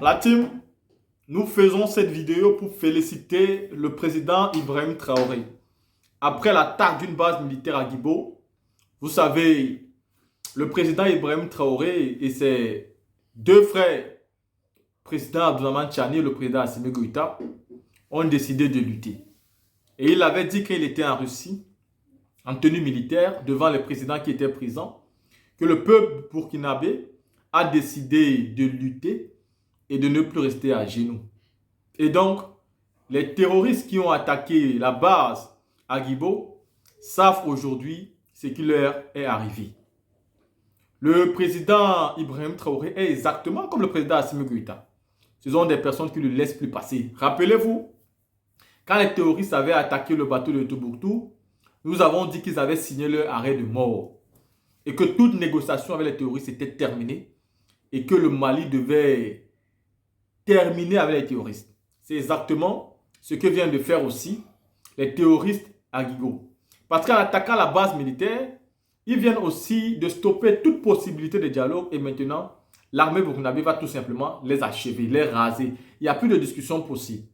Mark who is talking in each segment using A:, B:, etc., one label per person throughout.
A: La team, nous faisons cette vidéo pour féliciter le président Ibrahim Traoré. Après l'attaque d'une base militaire à Guibo, vous savez, le président Ibrahim Traoré et ses deux frères, président Abdourahmane Tchani et le président Assimi Goïta, ont décidé de lutter. Et il avait dit qu'il était en Russie, en tenue militaire, devant les présidents qui étaient présents, que le peuple burkinabé a décidé de lutter et de ne plus rester à genoux. Et donc, les terroristes qui ont attaqué la base à Guibo savent aujourd'hui ce qui leur est arrivé. Le président Ibrahim Traoré est exactement comme le président Assimi Goïta. Ce sont des personnes qui ne le laissent plus passer. Rappelez-vous, quand les terroristes avaient attaqué le bateau de Tombouctou, nous avons dit qu'ils avaient signé leur arrêt de mort et que toute négociation avec les terroristes était terminée et que le Mali devait terminer avec les terroristes. C'est exactement ce que viennent de faire aussi les terroristes à Guigo. Parce qu'en attaquant la base militaire, ils viennent aussi de stopper toute possibilité de dialogue et maintenant, l'armée burkinabé va tout simplement les achever, les raser. Il n'y a plus de discussion possible.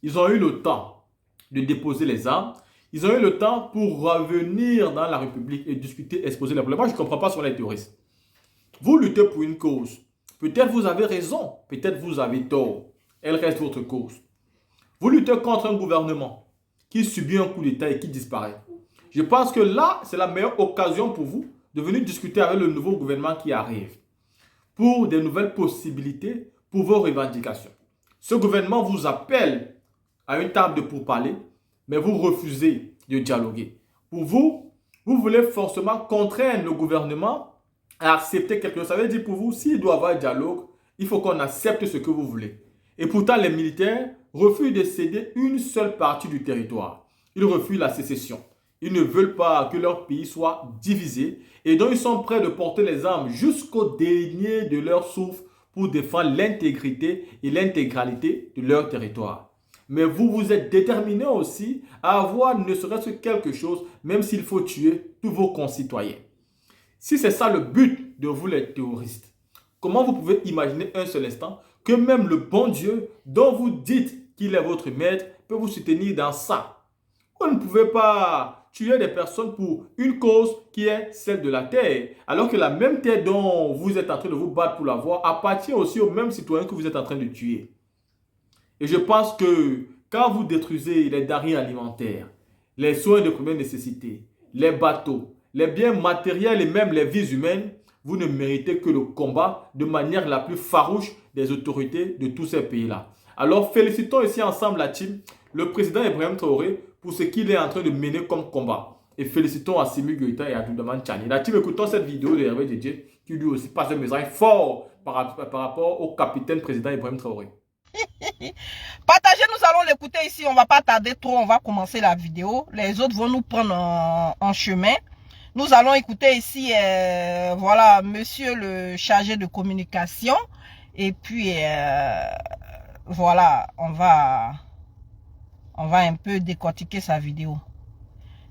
A: Ils ont eu le temps de déposer les armes. Ils ont eu le temps pour revenir dans la République et discuter, exposer les problèmes. Moi, je ne comprends pas sur les terroristes. Vous luttez pour une cause. Peut-être vous avez raison, peut-être vous avez tort. Elle reste votre cause. Vous luttez contre un gouvernement qui subit un coup d'État et qui disparaît. Je pense que là, c'est la meilleure occasion pour vous de venir discuter avec le nouveau gouvernement qui arrive pour des nouvelles possibilités pour vos revendications. Ce gouvernement vous appelle à une table de pourparlers, mais vous refusez de dialoguer. Pour vous, vous voulez forcément contraindre le gouvernement à accepter quelque chose. Ça veut dire pour vous, s'il doit y avoir un dialogue, il faut qu'on accepte ce que vous voulez. Et pourtant, les militaires refusent de céder une seule partie du territoire. Ils refusent la sécession. Ils ne veulent pas que leur pays soit divisé et donc ils sont prêts de porter les armes jusqu'au dernier de leur souffle pour défendre l'intégrité et l'intégralité de leur territoire. Mais vous, vous êtes déterminés aussi à avoir ne serait-ce que quelque chose, même s'il faut tuer tous vos concitoyens. Si c'est ça le but de vous les terroristes, comment vous pouvez imaginer un seul instant que même le bon Dieu dont vous dites qu'il est votre maître peut vous soutenir dans ça? Vous ne pouvez pas tuer des personnes pour une cause qui est celle de la terre, alors que la même terre dont vous êtes en train de vous battre pour l'avoir appartient aussi aux mêmes citoyens que vous êtes en train de tuer. Et je pense que quand vous détruisez les denrées alimentaires, les soins de première nécessité, les bateaux, les biens matériels et même les vies humaines, vous ne méritez que le combat de manière la plus farouche des autorités de tous ces pays-là. Alors félicitons ici ensemble la team, le président Ibrahim Traoré pour ce qu'il est en train de mener comme combat. Et félicitons Assimi Goïta et Abdourahmane Tchani. La team, écoutons cette vidéo de Hervé Didier qui lui aussi passe un message fort par rapport au capitaine président Ibrahim Traoré.
B: Partagez, nous allons l'écouter ici, on ne va pas tarder trop, on va commencer la vidéo. Les autres vont nous prendre en chemin. Nous allons écouter ici, voilà, monsieur le chargé de communication. Et puis, voilà, on va un peu décortiquer sa vidéo.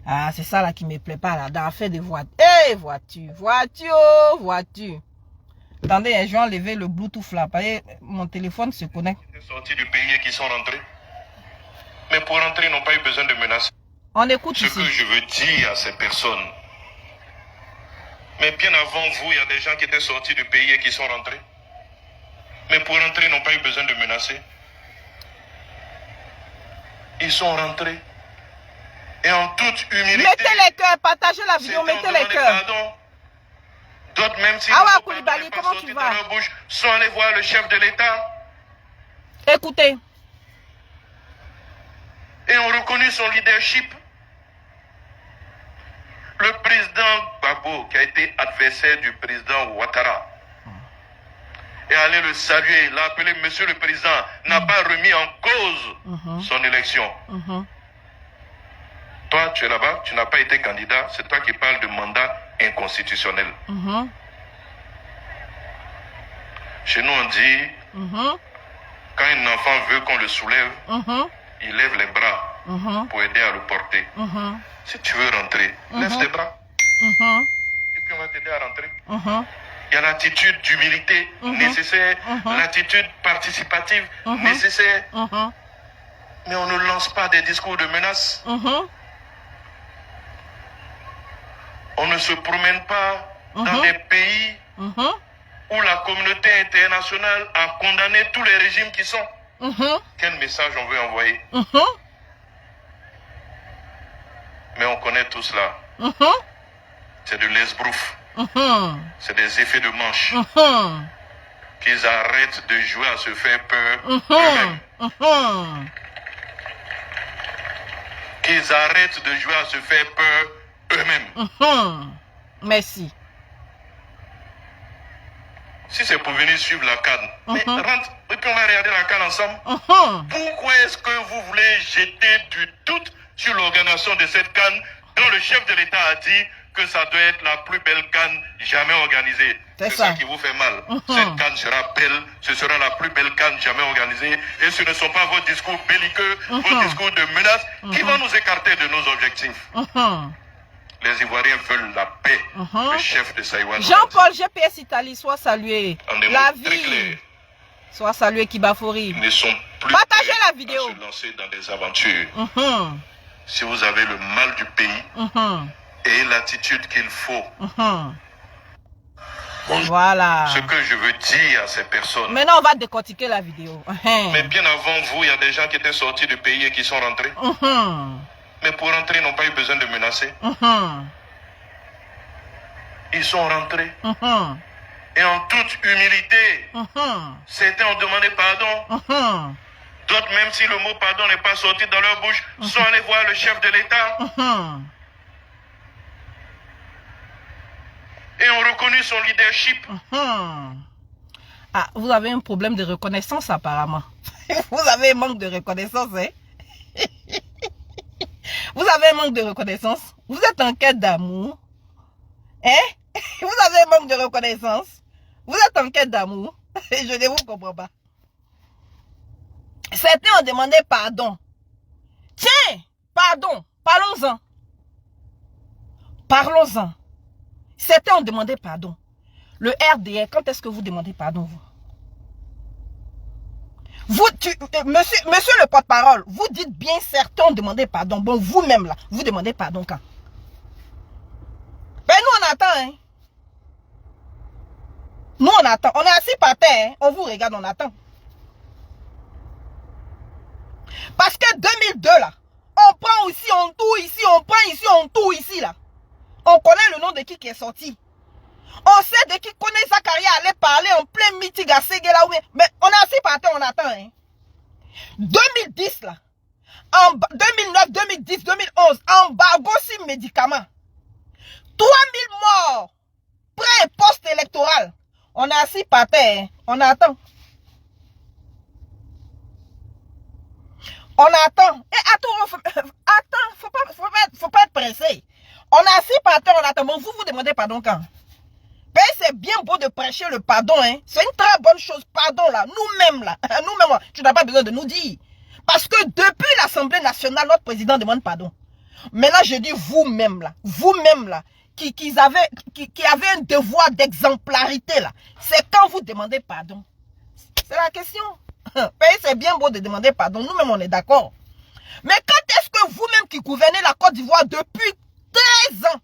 B: Ah, c'est ça là qui me plaît pas là, dans l'affaire de voiture. Hé, voiture. Attendez, je vais enlever le Bluetooth là, parce que mon téléphone se connecte.
C: Sortis du pays et qui sont rentrés. Mais pour rentrer, ils n'ont pas eu besoin de menacer.
B: On écoute
C: Ce
B: ici.
C: que je veux dire à ces personnes. Mais bien avant vous, il y a des gens qui étaient sortis du pays et qui sont rentrés. Mais pour rentrer, ils n'ont pas eu besoin de menacer. Ils sont rentrés. Et en toute humilité.
B: Mettez les cœurs, partagez la vidéo, mettez les cœurs.
C: D'autres, même si
B: Awa
C: ils
B: Koulibaly, comment tu vas?
C: dans leur bouche, sont allés voir le chef de l'État
B: Écoutez.
C: et ont reconnu son leadership. Le président Gbagbo, qui a été adversaire du président Ouattara, est allé le saluer, l'a appelé Monsieur le Président, n'a pas remis en cause son élection. Toi, tu es là-bas, tu n'as pas été candidat, c'est toi qui parles de mandat inconstitutionnel. Chez nous, on dit, quand un enfant veut qu'on le soulève, il lève les bras pour aider à le porter. Si tu veux rentrer, lève tes bras. Et puis on va t'aider à rentrer. Il y a l'attitude d'humilité nécessaire, l'attitude participative nécessaire. Mais on ne lance pas des discours de menaces. On ne se promène pas dans des pays où la communauté internationale a condamné tous les régimes qui sont. Quel message on veut envoyer? Mais on connaît tout cela. C'est de l'esbrouf. C'est des effets de manche. Qu'ils arrêtent de jouer à se faire peur eux-mêmes. Qu'ils arrêtent de jouer à se faire peur eux-mêmes.
B: Merci.
C: Si c'est pour venir suivre la canne, mais rentre et puis on va regarder la canne ensemble. Pourquoi est-ce que vous voulez jeter du doute sur l'organisation de cette canne dont le chef de l'État a dit que ça doit être la plus belle canne jamais organisée? C'est ça qui vous fait mal. Cette canne sera belle, ce sera la plus belle canne jamais organisée. Et ce ne sont pas vos discours belliqueux, vos discours de menaces qui vont nous écarter de nos objectifs. Les Ivoiriens veulent la paix. Le chef de Saïwan.
B: Jean-Paul GPS Italie, soit salué.
C: La vie.
B: Soit salué Kibafori.
C: Ils ne sont plus
B: partagez la vidéo.
C: À se lancer dans des aventures. Si vous avez le mal du pays et l'attitude qu'il faut.
B: Voilà.
C: Ce que je veux dire à ces personnes.
B: Maintenant, on va décortiquer la vidéo.
C: Mais bien avant vous, il y a des gens qui étaient sortis du pays et qui sont rentrés. Mais pour rentrer, ils n'ont pas eu besoin de menacer. Ils sont rentrés. Et en toute humilité, certains ont demandé pardon. D'autres, même si le mot pardon n'est pas sorti dans leur bouche, sont allés voir le chef de l'État. Et ont reconnu son leadership.
B: Ah, vous avez un problème de reconnaissance apparemment. Vous avez un manque de reconnaissance, hein? Vous avez un manque de reconnaissance. Vous êtes en quête d'amour. Hein? Vous avez un manque de reconnaissance. Vous êtes en quête d'amour. Je ne vous comprends pas. Certains ont demandé pardon. Tiens, pardon. Parlons-en. Parlons-en. Certains ont demandé pardon. Le RDR, quand est-ce que vous demandez pardon, vous? Monsieur le porte-parole, vous dites bien certains ont demandé pardon. Bon, vous-même là, vous demandez pardon quand? Ben nous on attend, hein. Nous on attend. On est assis par terre, hein. On vous regarde, on attend. Parce que 2002 là, on prend ici, on tourne ici, on prend ici, on tourne ici là. On connaît le nom de qui est sorti. On sait de qui connaît sa carrière, aller parler en plein meeting à Séguéla. Mais on est assis par terre, on attend. Hein. 2010 là, en 2009, 2010, 2011, embargo sur médicaments. 3000 morts, pré- et post-électoral. On est assis par terre, hein. On attend. On attend. Et attends, faut pas être pressé. On est assis par terre, on attend. Bon, vous demandez pardon quand? Ben, c'est bien beau de prêcher le pardon, hein. C'est une très bonne chose, pardon là. Nous-mêmes là, nous-mêmes, tu n'as pas besoin de nous dire. Parce que depuis l'Assemblée nationale, notre président demande pardon. Maintenant, je dis vous-même là, qui avez un devoir d'exemplarité là. C'est quand vous demandez pardon. C'est la question. C'est bien beau de demander pardon, nous-mêmes on est d'accord. Mais quand est-ce que vous-même qui gouvernez la Côte d'Ivoire depuis 13 ans,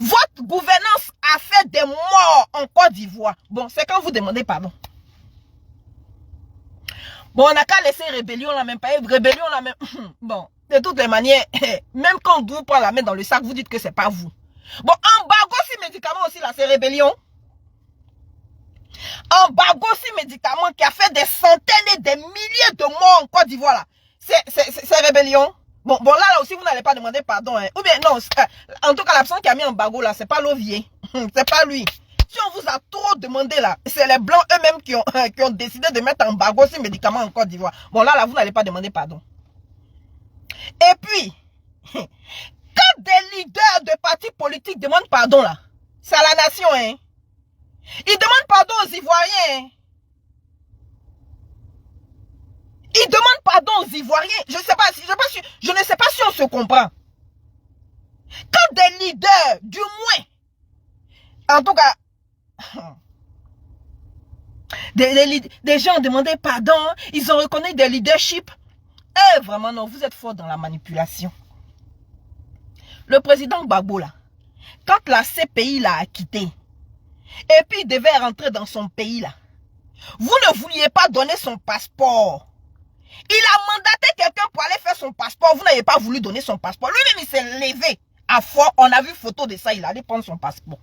B: votre gouvernance a fait des morts en Côte d'Ivoire? Bon, c'est quand vous demandez pardon. Bon, on n'a qu'à laisser rébellion là, même pas rébellion là, même. Bon, de toutes les manières, même quand vous prenez la main dans le sac, vous dites que c'est pas vous. Bon, embargo sur médicaments aussi là, c'est rébellion. Embargo sur médicaments qui a fait des centaines et des milliers de morts en Côte d'Ivoire là, c'est rébellion. Bon, là aussi, vous n'allez pas demander pardon. Hein. Ou bien, non, en tout cas, la personne qui a mis embargo là, c'est pas l'Ovier. C'est pas lui. Si on vous a trop demandé là, c'est les Blancs eux-mêmes qui ont décidé de mettre embargo sur médicaments en Côte d'Ivoire. Bon, là, vous n'allez pas demander pardon. Et puis, quand des leaders de partis politiques demandent pardon là, c'est à la nation, hein. Ils demandent pardon aux Ivoiriens, hein. Ils demandent pardon aux Ivoiriens. Je ne sais pas si on se comprend. Quand des leaders, du moins, en tout cas, Des gens ont demandé pardon, ils ont reconnu des leaderships. Eh, vraiment non, vous êtes fort dans la manipulation. Le président Gbagbo là, quand la CPI l'a acquitté, et puis il devait rentrer dans son pays là, vous ne vouliez pas donner son passeport. Il a mandaté quelqu'un pour aller faire son passeport, vous n'avez pas voulu donner son passeport. Lui-même il s'est levé à fort, on a vu photo de ça, il allait prendre son passeport.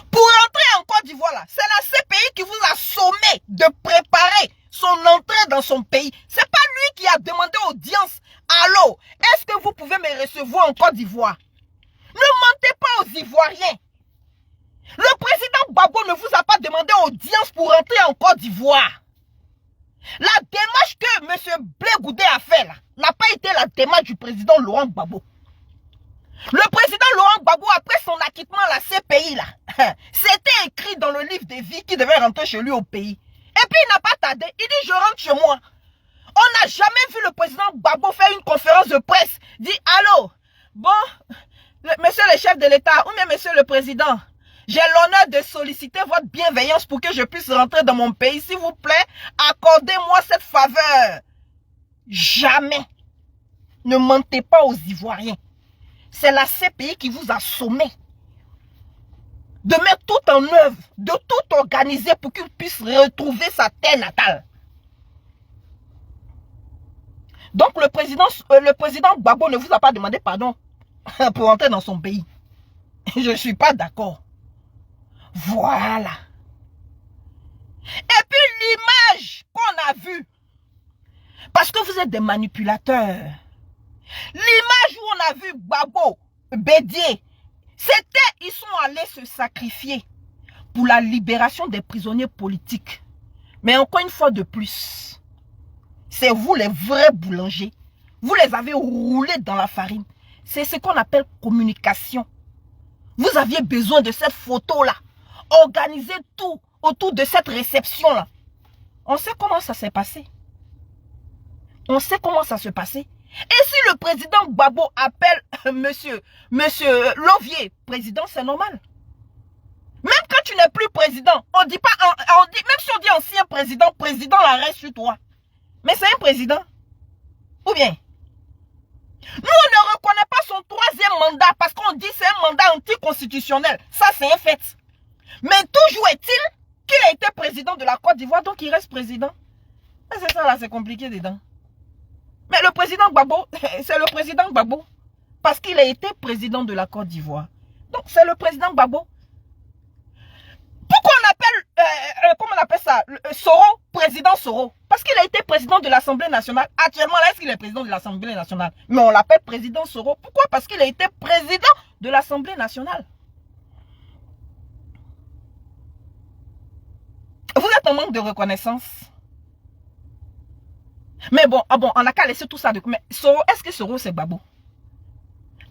B: Pour entrer en Côte d'Ivoire là, c'est la CPI qui vous a sommé de préparer son entrée dans son pays. C'est pas lui qui a demandé audience. Allô, est-ce que vous pouvez me recevoir en Côte d'Ivoire? Ne mentez pas aux Ivoiriens. Le président Gbagbo ne vous a pas demandé audience pour entrer en Côte d'Ivoire. La démarche que M. Blé Goudé a fait là, n'a pas été la démarche du président Laurent Gbagbo. Le président Laurent Gbagbo, après son acquittement à la CPI là, c'était écrit dans le livre des vies qu'il devait rentrer chez lui au pays. Et puis il n'a pas tardé, il dit je rentre chez moi. On n'a jamais vu le président Gbagbo faire une conférence de presse. Dit allô, bon, monsieur le chef de l'État, ou bien monsieur le président, j'ai l'honneur de solliciter votre bienveillance pour que je puisse rentrer dans mon pays. S'il vous plaît, accordez-moi cette faveur. Jamais. Ne mentez pas aux Ivoiriens. C'est la CPI qui vous a sommé de mettre tout en œuvre, de tout organiser pour qu'il puisse retrouver sa terre natale. Donc le président Gbagbo ne vous a pas demandé pardon pour entrer dans son pays. Je ne suis pas d'accord. Voilà. Et puis l'image qu'on a vue, parce que vous êtes des manipulateurs, l'image où on a vu Gbagbo, Bédié, c'était, ils sont allés se sacrifier pour la libération des prisonniers politiques. Mais encore une fois de plus, c'est vous les vrais boulangers. Vous les avez roulés dans la farine. C'est ce qu'on appelle communication. Vous aviez besoin de cette photo-là. Organisez tout autour de cette réception-là. On sait comment ça s'est passé. On sait comment ça se passait. Et si le président Gbagbo appelle monsieur Lovier président, c'est normal. Même quand tu n'es plus président, on dit pas, même si on dit ancien président, président la reste sur toi. Mais c'est un président. Ou bien, nous on ne reconnaît pas son troisième mandat parce qu'on dit c'est un mandat anticonstitutionnel. Ça c'est un fait. Mais toujours est-il qu'il a été président de la Côte d'Ivoire, donc il reste président. C'est ça là, c'est compliqué dedans. Mais le président Gbagbo, c'est le président Gbagbo. Parce qu'il a été président de la Côte d'Ivoire. Donc c'est le président Gbagbo. Pourquoi on appelle, comment on appelle ça, Soro, président Soro? Parce qu'il a été président de l'Assemblée nationale. Actuellement là, est-ce qu'il est président de l'Assemblée nationale? Mais on l'appelle président Soro. Pourquoi? Parce qu'il a été président de l'Assemblée nationale. Vous êtes en manque de reconnaissance. Mais bon, on n'a qu'à laisser tout ça de... Mais Soro, est-ce que Soro c'est Gbagbo?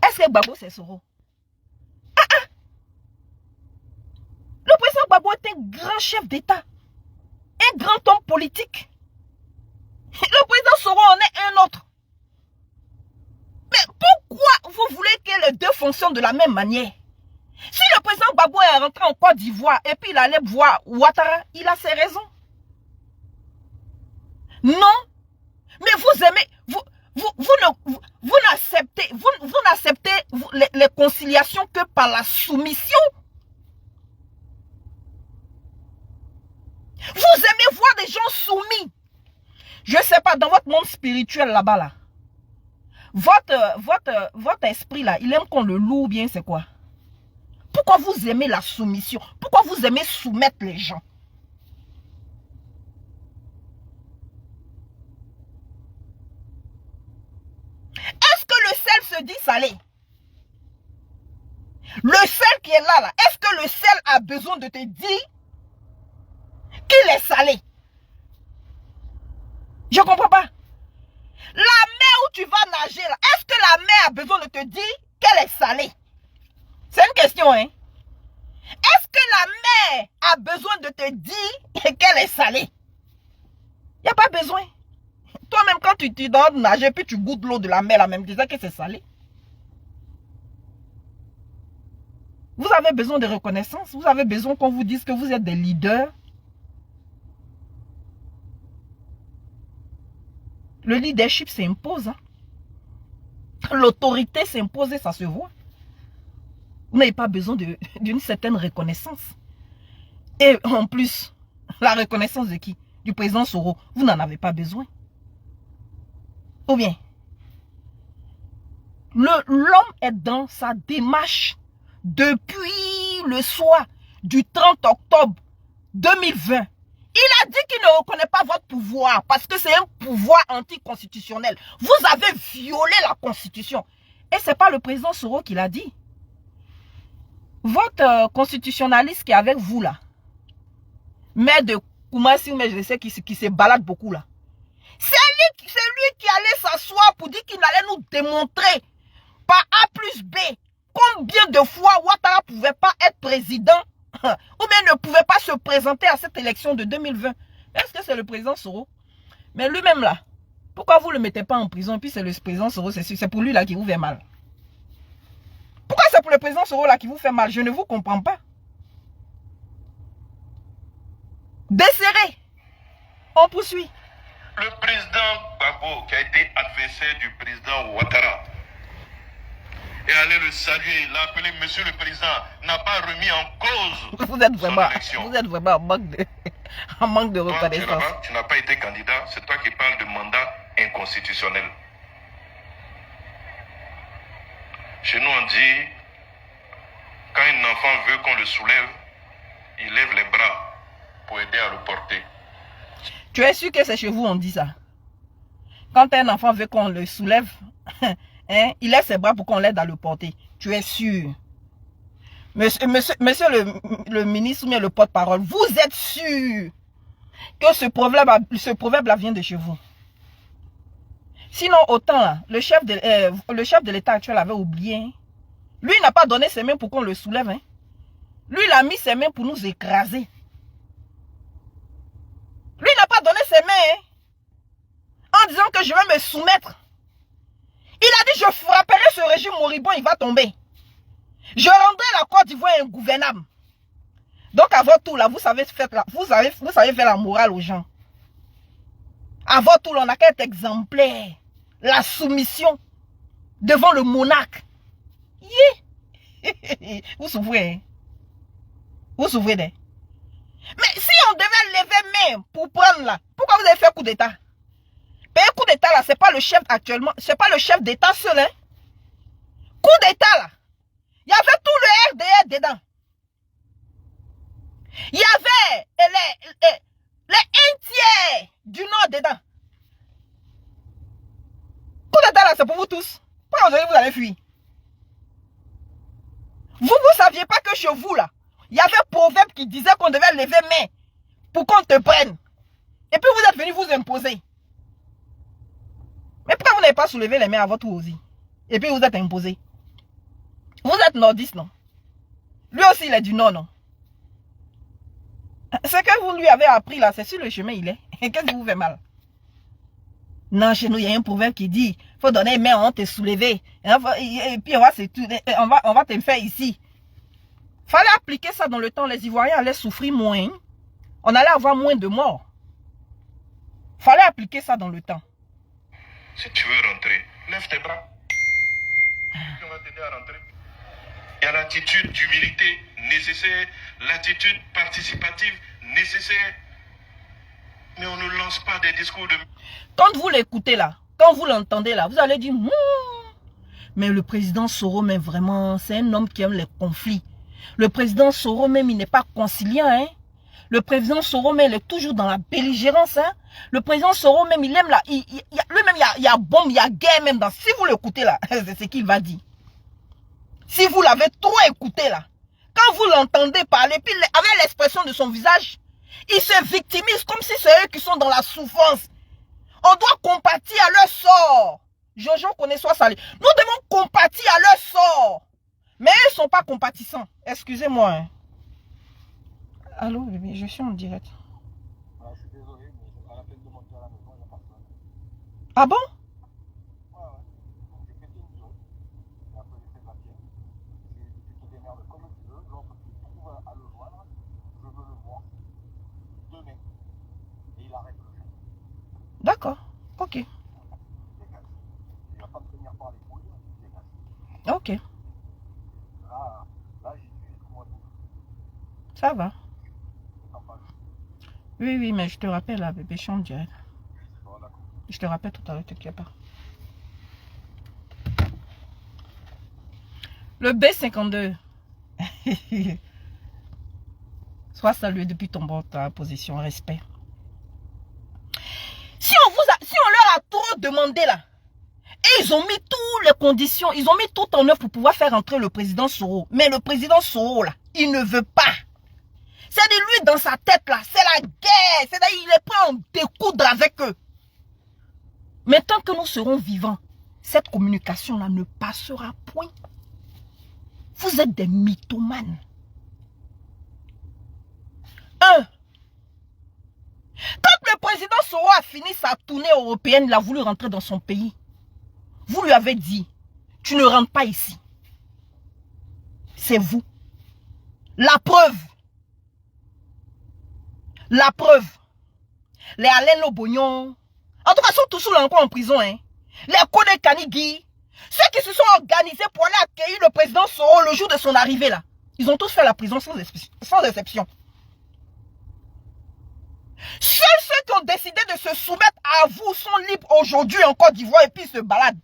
B: Est-ce que Gbagbo c'est Soro? Le président Gbagbo est un grand chef d'État. Un grand homme politique. Le président Soro en est un autre. Mais pourquoi vous voulez que les deux fonctionnent de la même manière? Si le président Gbagbo est rentré en Côte d'Ivoire et puis il allait voir Ouattara, il a ses raisons. Non. Mais vous aimez, vous n'acceptez les conciliations que par la soumission. Vous aimez voir des gens soumis. Je ne sais pas, dans votre monde spirituel là-bas, là, votre esprit là, il aime qu'on le loue bien, c'est quoi? Pourquoi vous aimez la soumission? Pourquoi vous aimez soumettre les gens? Est-ce que le sel se dit salé? Le sel qui est là, est-ce que le sel a besoin de te dire qu'il est salé? Je ne comprends pas. La mer où tu vas nager, là, est-ce que la mer a besoin de te dire qu'elle est salée? C'est une question, hein? Est-ce que la mer a besoin de te dire qu'elle est salée? Il n'y a pas besoin. Toi-même, quand tu dois nager, puis tu goûtes l'eau de la mer, la même disant que c'est salé. Vous avez besoin de reconnaissance. Vous avez besoin qu'on vous dise que vous êtes des leaders. Le leadership s'impose. Hein? L'autorité s'impose et ça se voit. Vous n'avez pas besoin d'une certaine reconnaissance. Et en plus, la reconnaissance de qui? Du président Soro. Vous n'en avez pas besoin. Ou bien, l'homme est dans sa démarche depuis le soir du 30 octobre 2020. Il a dit qu'il ne reconnaît pas votre pouvoir parce que c'est un pouvoir anticonstitutionnel. Vous avez violé la constitution. Et ce n'est pas le président Soro qui l'a dit. Votre constitutionnaliste qui est avec vous là, maire de Koumassi, mais je sais qui se balade beaucoup là. C'est lui qui allait s'asseoir pour dire qu'il allait nous démontrer par A plus B combien de fois Ouattara ne pouvait pas être président ou bien ne pouvait pas se présenter à cette élection de 2020. Est-ce que c'est le président Soro? Mais lui-même là, pourquoi vous ne le mettez pas en prison? Et puis c'est le président Soro, c'est pour lui là qui vous fait mal. Pourquoi c'est pour le président Soro là qui vous fait mal? Je ne vous comprends pas. Desserré. On poursuit.
C: Le président Gbagbo, qui a été adversaire du président Ouattara, est allé le saluer. Il a appelé Monsieur le Président, n'a pas remis en cause
B: vous êtes vraiment en manque de
C: Toi,
B: reconnaissance.
C: tu n'as pas été candidat, c'est toi qui parles de mandat inconstitutionnel. Chez nous, on dit, quand un enfant veut qu'on le soulève, il lève les bras pour aider à le porter.
B: Tu es sûr que c'est chez vous on dit ça? Quand un enfant veut qu'on le soulève, hein, il lève ses bras pour qu'on l'aide à le porter. Tu es sûr? Monsieur le ministre ou bien le porte-parole, vous êtes sûr que ce proverbe-là vient de chez vous? Sinon, autant là, le chef de l'État actuel avait oublié. Hein? Lui, il n'a pas donné ses mains pour qu'on le soulève. Hein? Lui, il a mis ses mains pour nous écraser. Lui, il n'a pas donné ses mains hein, en disant que je vais me soumettre. Il a dit, je frapperai ce régime moribond, il va tomber. Je rendrai la Côte d'Ivoire ingouvernable. Donc, à votre tour, là, vous savez faire la morale aux gens. À votre tour, on n'a qu'à être exemplaire. La soumission devant le monarque. Yeah. Vous souffrez. Hein? Vous souffrez. Hein? Mais si on devait lever main pour prendre là, pourquoi vous avez fait coup d'État? Mais un coup d'État là, c'est pas le chef actuellement, c'est pas le chef d'État seul. Hein? Coup d'État là, il y avait tout le RDR dedans. Il y avait les un tiers du Nord dedans. Coup d'État là, c'est pour vous tous. Pourquoi aujourd'hui vous allez fuir? Vous ne saviez pas que chez vous là, il y avait un proverbe qui disait qu'on devait lever main pour qu'on te prenne. Et puis vous êtes venu vous imposer. Mais pourquoi vous n'avez pas soulevé les mains à votre tour aussi? Et puis vous êtes imposé. Vous êtes nordiste, non? Lui aussi, il est du nord, non? Ce que vous lui avez appris là, c'est sur le chemin, il est. Qu'est-ce qui vous fait mal? Non, chez nous, il y a un proverbe qui dit, il faut donner main, on te soulever. Et puis on va te faire ici. Fallait appliquer ça dans le temps, les Ivoiriens allaient souffrir moins. On allait avoir moins de morts. Fallait appliquer ça dans le temps.
C: Si tu veux rentrer, lève tes bras. On va t'aider à rentrer. Il y a l'attitude d'humilité nécessaire, l'attitude participative nécessaire. Mais on ne lance pas des discours de...
B: Quand vous l'écoutez là, quand vous l'entendez là, vous allez dire, mais le président Soro, mais vraiment, c'est un homme qui aime les conflits. Le président Soro même, il n'est pas conciliant. Hein? Le président Soro même, il est toujours dans la belligérance. Hein? Le président Soro même, il aime la... Lui-même, il y a bombe, il y a guerre même. Si vous l'écoutez là, c'est ce qu'il va dire. Si vous l'avez trop écouté là, quand vous l'entendez parler, puis avec l'expression de son visage, il se victimise comme si c'est eux qui sont dans la souffrance. On doit compatir à leur sort. Jojo connaît soit salé. Nous devons compatir à leur sort. Mais ils ne sont pas compatissants. Excusez-moi. Hein. Allô, bébé, je suis en direct.
D: Ah, je suis désolé, mais je me rappelle de monter à la maison, il n'y a pas de problème.
B: Ah bon?
D: Ouais. J'ai fait une zone. Et après, j'ai fait de la pierre. Tu t'énerves comme tu veux.
B: D'accord. Ok.
D: Il va pas me tenir par les couilles, dégage.
B: Ok.
D: Là, j'ai dit comment dire.
B: Ça va.
D: T'en parles.
B: Oui, oui, mais je te rappelle, là, bébé, je suis en direct.
D: Bon, d'accord.
B: Je te rappelle tout à l'heure, t'inquiète pas. Le B52. Sois salué depuis ta position, respect. Si on leur a trop demandé là, et ils ont mis toutes les conditions, ils ont mis tout en œuvre pour pouvoir faire entrer le président Soro. Mais le président Soro là, il ne veut pas. C'est de lui dans sa tête là, c'est la guerre, c'est-à-dire il est prêt à en découdre avec eux. Mais tant que nous serons vivants, cette communication là ne passera point. Vous êtes des mythomanes. Quand le président Soro a fini sa tournée européenne, il a voulu rentrer dans son pays. Vous lui avez dit, tu ne rentres pas ici. C'est vous. La preuve. La preuve. Les Alain Lobognon. En tout cas, ils sont tous encore en prison. Hein. Les Kone Kanigui. Ceux qui se sont organisés pour aller accueillir le président Soro le jour de son arrivée là. Ils ont tous fait la prison sans exception. Seuls ceux qui ont décidé de se soumettre à vous sont libres aujourd'hui en Côte d'Ivoire et puis se baladent.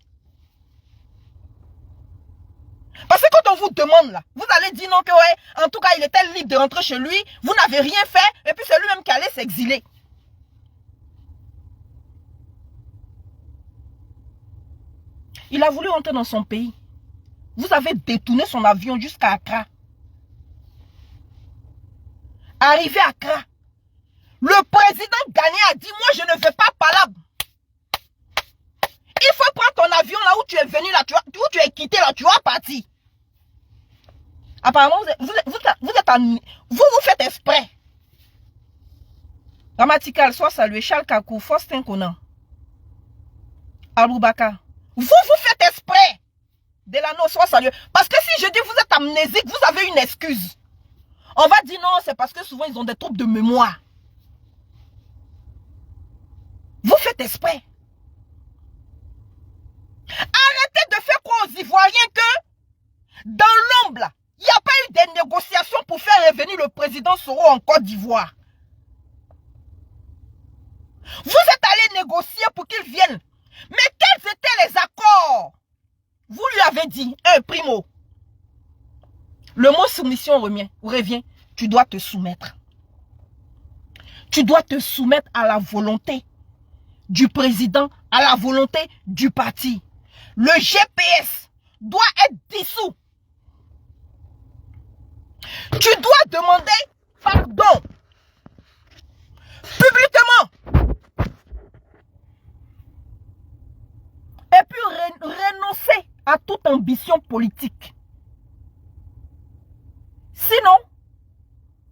B: Parce que quand on vous demande là, vous allez dire non que ouais, en tout cas il était libre de rentrer chez lui, vous n'avez rien fait et puis c'est lui-même qui allait s'exiler. Il a voulu rentrer dans son pays. Vous avez détourné son avion jusqu'à Accra. Arrivé à Accra, le président Ghané a dit, moi je ne veux pas parler. Il faut prendre ton avion là où tu es venu, là, où tu es quitté, là, tu vas partir. Apparemment, vous faites exprès. Grammatical, soit salué, Charles Kakou, Faustin Conan, Aboubaka. Vous faites exprès. Delano, soit salué. Parce que si je dis vous êtes amnésique, vous avez une excuse. On va dire non, c'est parce que souvent ils ont des troubles de mémoire. Vous faites exprès. Arrêtez de faire quoi aux Ivoiriens que dans l'ombre, il n'y a pas eu de négociations pour faire revenir le président Soro en Côte d'Ivoire. Vous êtes allés négocier pour qu'il vienne. Mais quels étaient les accords? Vous lui avez dit, primo, le mot soumission revient, tu dois te soumettre. Tu dois te soumettre à la volonté du président, à la volonté du parti. Le GPS doit être dissous. Tu dois demander pardon publiquement. Et puis renoncer à toute ambition politique. Sinon,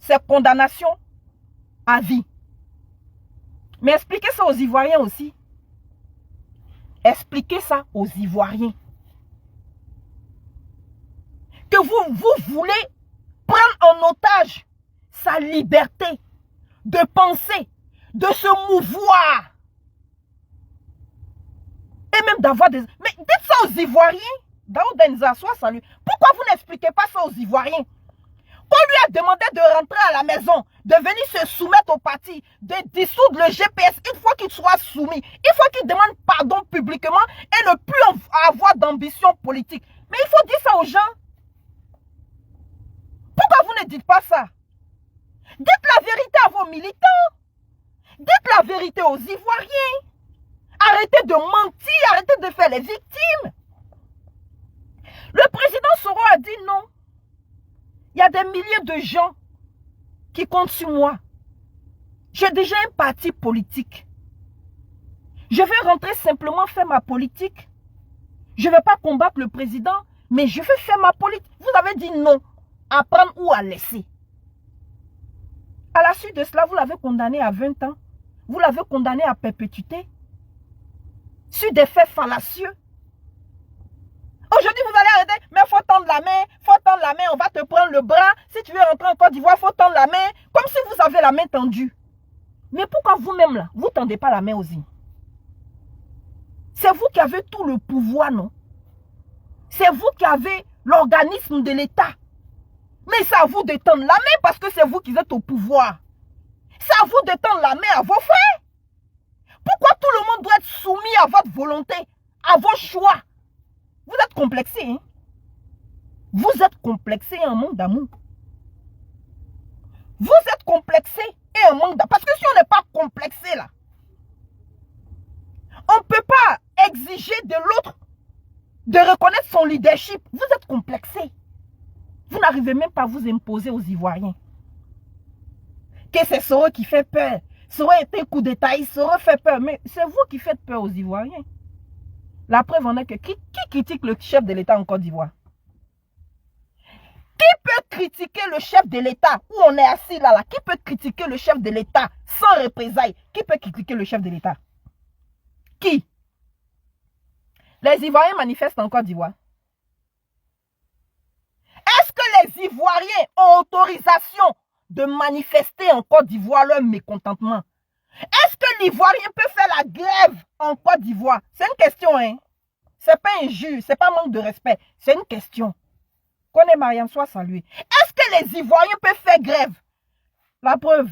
B: c'est condamnation à vie. Mais expliquez ça aux Ivoiriens aussi. Expliquez ça aux Ivoiriens. Que vous voulez prendre en otage sa liberté de penser, de se mouvoir. Et même d'avoir des... Mais dites ça aux Ivoiriens. Daoudenza, soit salut. Pourquoi vous n'expliquez pas ça aux Ivoiriens? Qu'on lui a demandé de rentrer à la maison, de venir se soumettre au parti, de dissoudre le GPS, une fois qu'il soit soumis, il faut qu'il demande pardon publiquement et ne plus avoir d'ambition politique. Mais il faut dire ça aux gens. Pourquoi vous ne dites pas ça? Dites la vérité à vos militants. Dites la vérité aux Ivoiriens. Arrêtez de mentir, arrêtez de faire les victimes. Le président Soro a dit non. Il y a des milliers de gens qui comptent sur moi. J'ai déjà un parti politique. Je vais rentrer simplement faire ma politique. Je ne vais pas combattre le président, mais je vais faire ma politique. Vous avez dit non, à prendre ou à laisser. À la suite de cela, vous l'avez condamné à 20 ans. Vous l'avez condamné à perpétuité. Sur des faits fallacieux. Aujourd'hui, vous allez arrêter, mais il faut tendre la main, on va te prendre le bras. Si tu veux rentrer en Côte d'Ivoire, il faut tendre la main, comme si vous avez la main tendue. Mais pourquoi vous-même là, vous ne tendez pas la main aux îles? C'est vous qui avez tout le pouvoir, non? C'est vous qui avez l'organisme de l'État. Mais c'est à vous de tendre la main parce que c'est vous qui êtes au pouvoir. C'est à vous de tendre la main à vos frères. Pourquoi tout le monde doit être soumis à votre volonté, à vos choix? Vous êtes complexé, hein? Vous êtes complexé et un manque d'amour. Vous êtes complexé et un manque d'amour. Parce que si on n'est pas complexé là, on ne peut pas exiger de l'autre de reconnaître son leadership. Vous êtes complexé. Vous n'arrivez même pas à vous imposer aux Ivoiriens. Que c'est Soro qui fait peur. Soro est un coup d'État, Soro fait peur. Mais c'est vous qui faites peur aux Ivoiriens. La preuve en est que qui critique le chef de l'État en Côte d'Ivoire? Qui peut critiquer le chef de l'État où on est assis là? Qui peut critiquer le chef de l'État sans représailles? Qui peut critiquer le chef de l'État? Qui? Les Ivoiriens manifestent en Côte d'Ivoire. Est-ce que les Ivoiriens ont autorisation de manifester en Côte d'Ivoire leur mécontentement? Est-ce que l'Ivoirien peut faire la grève en Côte d'Ivoire? C'est une question, hein? C'est pas injure, c'est pas manque de respect. C'est une question. Connais Mariam, soit salué. Est-ce que les Ivoiriens peuvent faire grève? La preuve,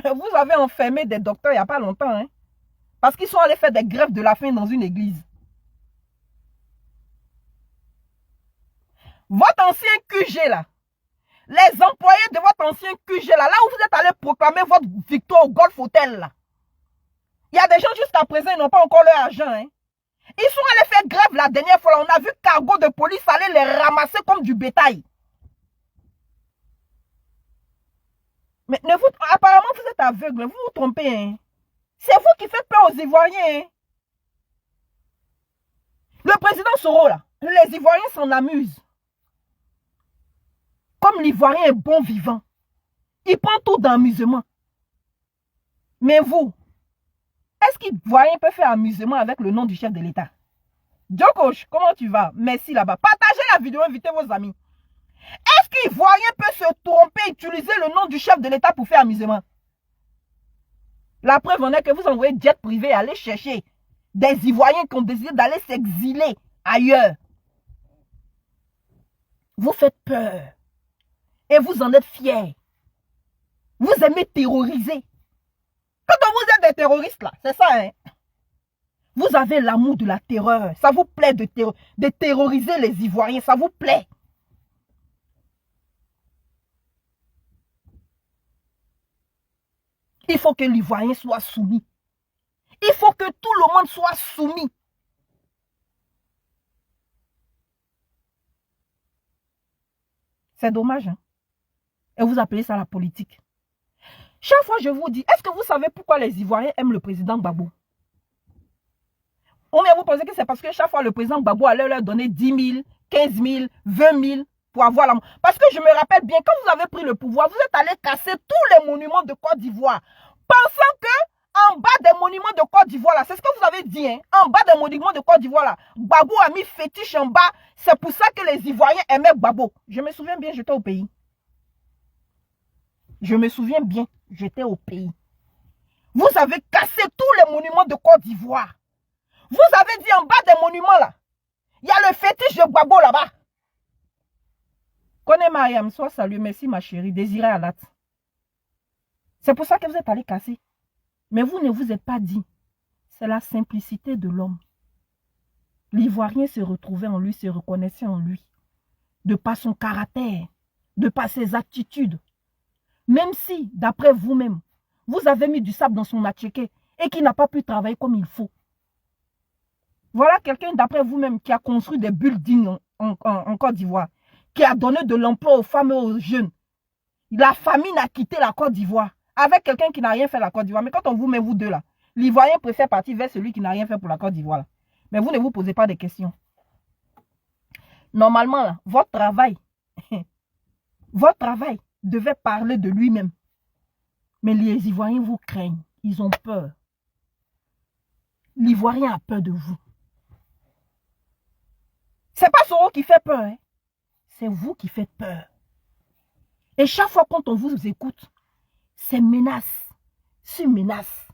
B: vous avez enfermé des docteurs il n'y a pas longtemps, hein? Parce qu'ils sont allés faire des grèves de la faim dans une église. Votre ancien QG là, les employés de votre ancien QG là où vous êtes allé proclamer votre victoire au Golf Hotel là, il y a des gens jusqu'à présent, ils n'ont pas encore leur argent, hein. Ils sont allés faire grève la dernière fois là, on a vu cargo de police aller les ramasser comme du bétail. Mais apparemment vous êtes aveugle, vous vous trompez, hein. C'est vous qui faites peur aux Ivoiriens, hein. Le président Soro là, les Ivoiriens s'en amusent. Comme l'Ivoirien est bon vivant, il prend tout d'amusement. Mais vous, est-ce qu'Ivoirien peut faire amusement avec le nom du chef de l'État? Djokoch, comment tu vas? Merci là-bas. Partagez la vidéo, invitez vos amis. Est-ce qu'Ivoirien peut se tromper et utiliser le nom du chef de l'État pour faire amusement? La preuve en est que vous envoyez jet privé aller chercher des Ivoiriens qui ont décidé d'aller s'exiler ailleurs. Vous faites peur. Et vous en êtes fiers. Vous aimez terroriser. Quand vous êtes des terroristes là, c'est ça, hein? Vous avez l'amour de la terreur. Ça vous plaît de terroriser les Ivoiriens. Ça vous plaît. Il faut que l'Ivoirien soit soumis. Il faut que tout le monde soit soumis. C'est dommage, hein? Et vous appelez ça la politique. Chaque fois, je vous dis, est-ce que vous savez pourquoi les Ivoiriens aiment le président Gbagbo? On vient vous poser que c'est parce que chaque fois, le président Gbagbo allait leur donner 10 000, 15 000, 20 000 pour avoir la... Parce que je me rappelle bien, quand vous avez pris le pouvoir, vous êtes allé casser tous les monuments de Côte d'Ivoire, pensant que en bas des monuments de Côte d'Ivoire, là, c'est ce que vous avez dit, hein, en bas des monuments de Côte d'Ivoire, là, Gbagbo a mis fétiche en bas. C'est pour ça que les Ivoiriens aimaient Gbagbo. Je me souviens bien, j'étais au pays. Je me souviens bien, j'étais au pays. Vous avez cassé tous les monuments de Côte d'Ivoire. Vous avez dit en bas des monuments là, il y a le fétiche de Gbagbo là-bas. Connais Mariam, sois salué, merci ma chérie, Désiré Alat. C'est pour ça que vous êtes allé casser. Mais vous ne vous êtes pas dit, c'est la simplicité de l'homme. L'Ivoirien se retrouvait en lui, se reconnaissait en lui. De par son caractère, de par ses attitudes. Même si, d'après vous-même, vous avez mis du sable dans son attiqué et qu'il n'a pas pu travailler comme il faut. Voilà quelqu'un d'après vous-même qui a construit des buildings en Côte d'Ivoire, qui a donné de l'emploi aux femmes et aux jeunes. La famine a quitté la Côte d'Ivoire avec quelqu'un qui n'a rien fait à la Côte d'Ivoire. Mais quand on vous met vous deux là, l'Ivoirien préfère partir vers celui qui n'a rien fait pour la Côte d'Ivoire. Mais vous ne vous posez pas de questions. Normalement, là, votre travail devait parler de lui-même. Mais les Ivoiriens vous craignent. Ils ont peur. L'Ivoirien a peur de vous. C'est pas Soro qui fait peur. Hein? C'est vous qui faites peur. Et chaque fois quand on vous écoute, c'est menace sur menace.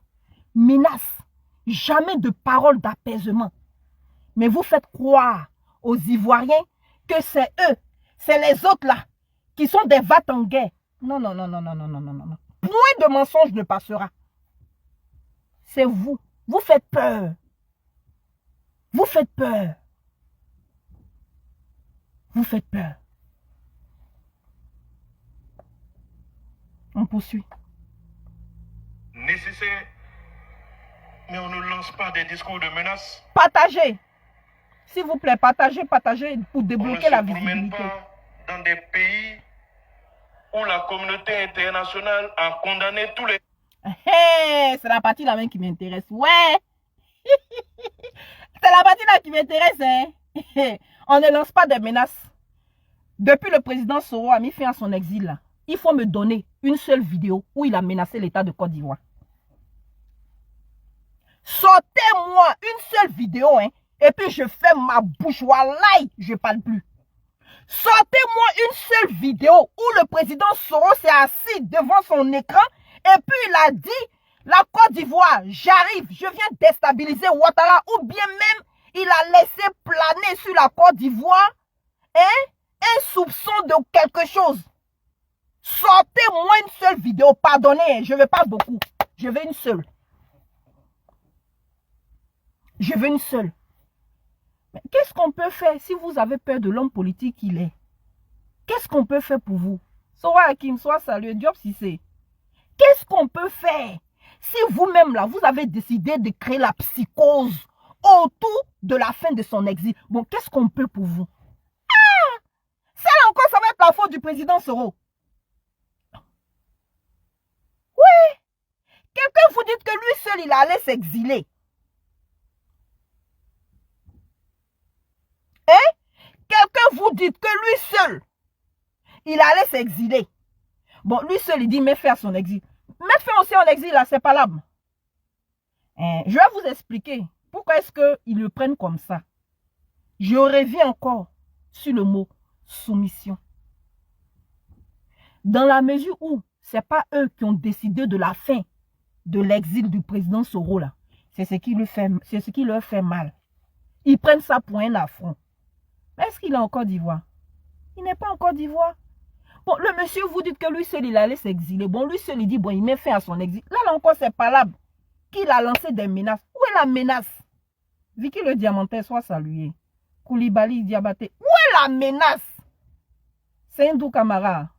B: Menace. Jamais de parole d'apaisement. Mais vous faites croire aux Ivoiriens que c'est eux, c'est les autres là, qui sont des vats en guerre. Non, non, non, non, non, non, non, non, non. Point de mensonge ne passera. C'est vous. Vous faites peur. Vous faites peur. Vous faites peur. On poursuit.
C: Nécessaire, mais on ne lance pas des discours de menace.
B: Partagez. S'il vous plaît, partagez, partagez pour
C: On ne
B: débloquer la
C: se promène
B: visibilité.
C: pas dans des pays où la communauté internationale a condamné tous les...
B: Hey, c'est la partie là même qui m'intéresse. Ouais. C'est la partie là qui m'intéresse. Hein? On ne lance pas des menaces. Depuis le président Soro a mis fin à son exil là, il faut me donner une seule vidéo où il a menacé l'État de Côte d'Ivoire. Sortez-moi une seule vidéo, hein, et puis je fais ma bouche. Wallahi, je ne parle plus. Sortez-moi une seule vidéo où le président Soro s'est assis devant son écran et puis il a dit, la Côte d'Ivoire, j'arrive, je viens déstabiliser Ouattara, ou bien même il a laissé planer sur la Côte d'Ivoire hein, un soupçon de quelque chose. Sortez-moi une seule vidéo, pardonnez, je ne veux pas beaucoup, je veux une seule. Je veux une seule. Mais qu'est-ce qu'on peut faire si vous avez peur de l'homme politique qu'il est? Qu'est-ce qu'on peut faire pour vous? Sora Hakim, soit salué, Diop Sissé. Qu'est-ce qu'on peut faire si vous-même là, vous avez décidé de créer la psychose autour de la fin de son exil? Bon, qu'est-ce qu'on peut pour vous? Ah! Ça là encore, ça va être la faute du président Soro. Oui. Quelqu'un vous dit que lui seul, il allait s'exiler. Hein? Quelqu'un vous dit que lui seul, il allait s'exiler. Bon, lui seul, il dit, mais faire son exil. Mettre fin aussi en exil, là, c'est pas là. Je vais vous expliquer pourquoi est-ce qu'ils le prennent comme ça. Je reviens encore sur le mot soumission. Dans la mesure où ce n'est pas eux qui ont décidé de la fin de l'exil du président Soro, là. C'est ce qui leur fait mal. Ils prennent ça pour un affront. Mais est-ce qu'il est en Côte d'Ivoire? Il n'est pas en Côte d'Ivoire. Bon, le monsieur vous dit que lui seul, il allait s'exiler. Bon, lui seul, il dit, bon, il met fin à son exil. Là encore, c'est palable. Qu'il a lancé des menaces. Où est la menace? Vicky le Diamantais, soit salué. Koulibaly Diabaté. Où est la menace? Seindou Kamara,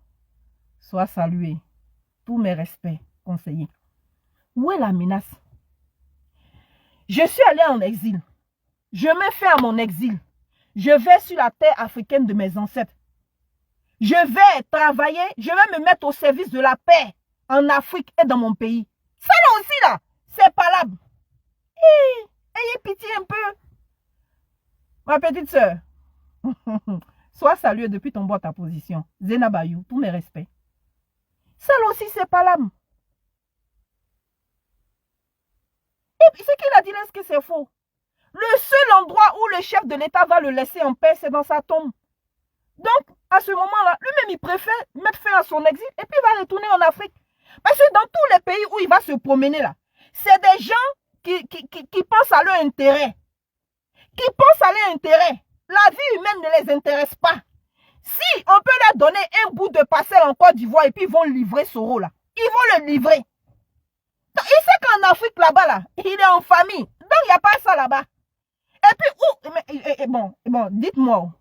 B: soit salué. Tous mes respects, conseiller. Où est la menace? Je suis allé en exil. Je mets fin à mon exil. Je vais sur la terre africaine de mes ancêtres. Je vais travailler, je vais me mettre au service de la paix en Afrique et dans mon pays. Ça là aussi là, c'est palable. Ayez pitié un peu. Ma petite soeur, sois saluée depuis ton bord ta position. Zena Bayou, tous mes respects. Ça là aussi c'est palable. Et puis ce qu'il a dit là, est-ce que c'est faux? Le seul endroit où le chef de l'État va le laisser en paix, c'est dans sa tombe. Donc, à ce moment-là, lui-même, il préfère mettre fin à son exil et puis il va retourner en Afrique. Parce que dans tous les pays où il va se promener là, c'est des gens qui pensent à leur intérêt. Qui pensent à leur intérêt. La vie humaine ne les intéresse pas. Si on peut leur donner un bout de parcelle en Côte d'Ivoire et puis ils vont livrer Soro là, ils vont le livrer. Donc, il sait qu'en Afrique là-bas, là, il est en famille. Donc, il n'y a pas ça là-bas. Et puis, bon, dites-moi,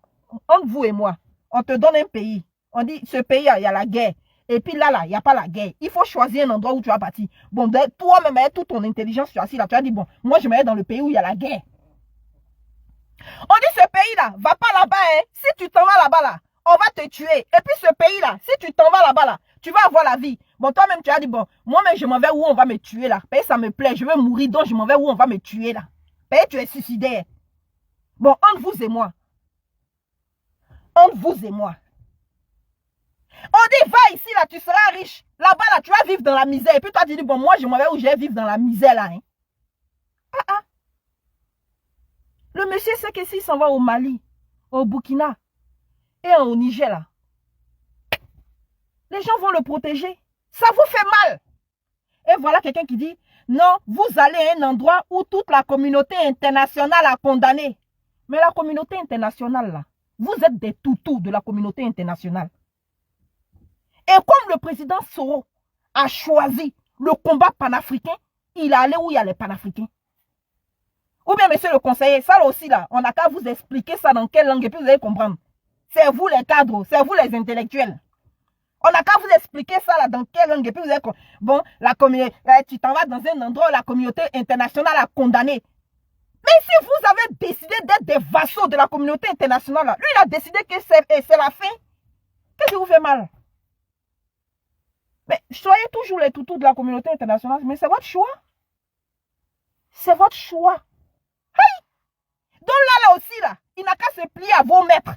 B: entre vous et moi, on te donne un pays. On dit, ce pays, il y a la guerre. Et puis là, il n'y a pas la guerre. Il faut choisir un endroit où tu vas partir. Bon, toi-même, avec toute ton intelligence, tu as assis là. Tu as dit, bon, moi, je vais dans le pays où il y a la guerre. On dit, ce pays-là, va pas là-bas. Hein. Si tu t'en vas là-bas, là, on va te tuer. Et puis, ce pays-là, si tu t'en vas là-bas, là, tu vas avoir la vie. Bon, toi-même, tu as dit, bon, moi-même, je m'en vais où on va me tuer, là. Pays, ça me plaît. Je veux mourir, donc je m'en vais où on va me tuer, là. Pays, tu es suicidaire. Bon, entre vous et moi. Entre vous et moi. On dit, va ici, là, tu seras riche. Là-bas, là, tu vas vivre dans la misère. Et puis toi, tu dis, bon, moi, je m'en vais où je vais vivre dans la misère, là. Hein. Le monsieur sait que s'il s'en va au Mali, au Burkina et au Niger, là, les gens vont le protéger. Ça vous fait mal. Et voilà quelqu'un qui dit, non, vous allez à un endroit où toute la communauté internationale a condamné. Mais la communauté internationale, là, vous êtes des toutous de la communauté internationale. Et comme le président Soro a choisi le combat panafricain, il est allé où il y a les panafricains. Ou bien, monsieur le conseiller, ça aussi, là, on n'a qu'à vous expliquer ça dans quelle langue et puis vous allez comprendre. C'est vous les cadres, c'est vous les intellectuels. On n'a qu'à vous expliquer ça là dans quelle langue et puis vous allez comprendre. Bon, la communauté, tu t'en vas dans un endroit où la communauté internationale a condamné. Mais si vous avez décidé d'être des vassaux de la communauté internationale, là, lui il a décidé que c'est la fin. Qu'est-ce qui vous fait mal? Mais soyez toujours les toutous de la communauté internationale, mais c'est votre choix. C'est votre choix. Hey! Donc là aussi, là, il n'a qu'à se plier à vos maîtres.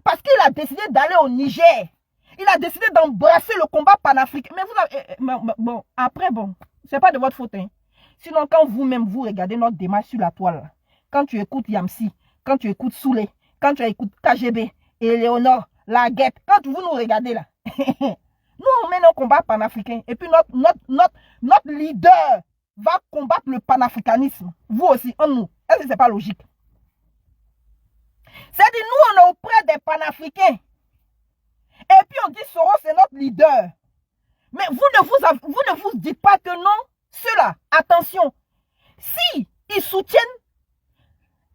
B: Parce qu'il a décidé d'aller au Niger. Il a décidé d'embrasser le combat panafricain. Mais vous avez... bon, après, bon, c'est pas de votre faute. Hein. Sinon, quand vous-même, vous regardez notre démarche sur la toile, là, quand tu écoutes Yamsi, quand tu écoutes Soulé, quand tu écoutes KGB, et Léonore, la guette, quand vous nous regardez là, nous, on mène un combat panafricain. Et puis, notre leader va combattre le panafricanisme. Vous aussi, en nous. Est-ce que c'est pas logique? C'est-à-dire, nous, on est auprès des panafricains. Et puis, on dit Soro, c'est notre leader. Mais vous ne vous dites pas que non, ceux-là, attention, si ils soutiennent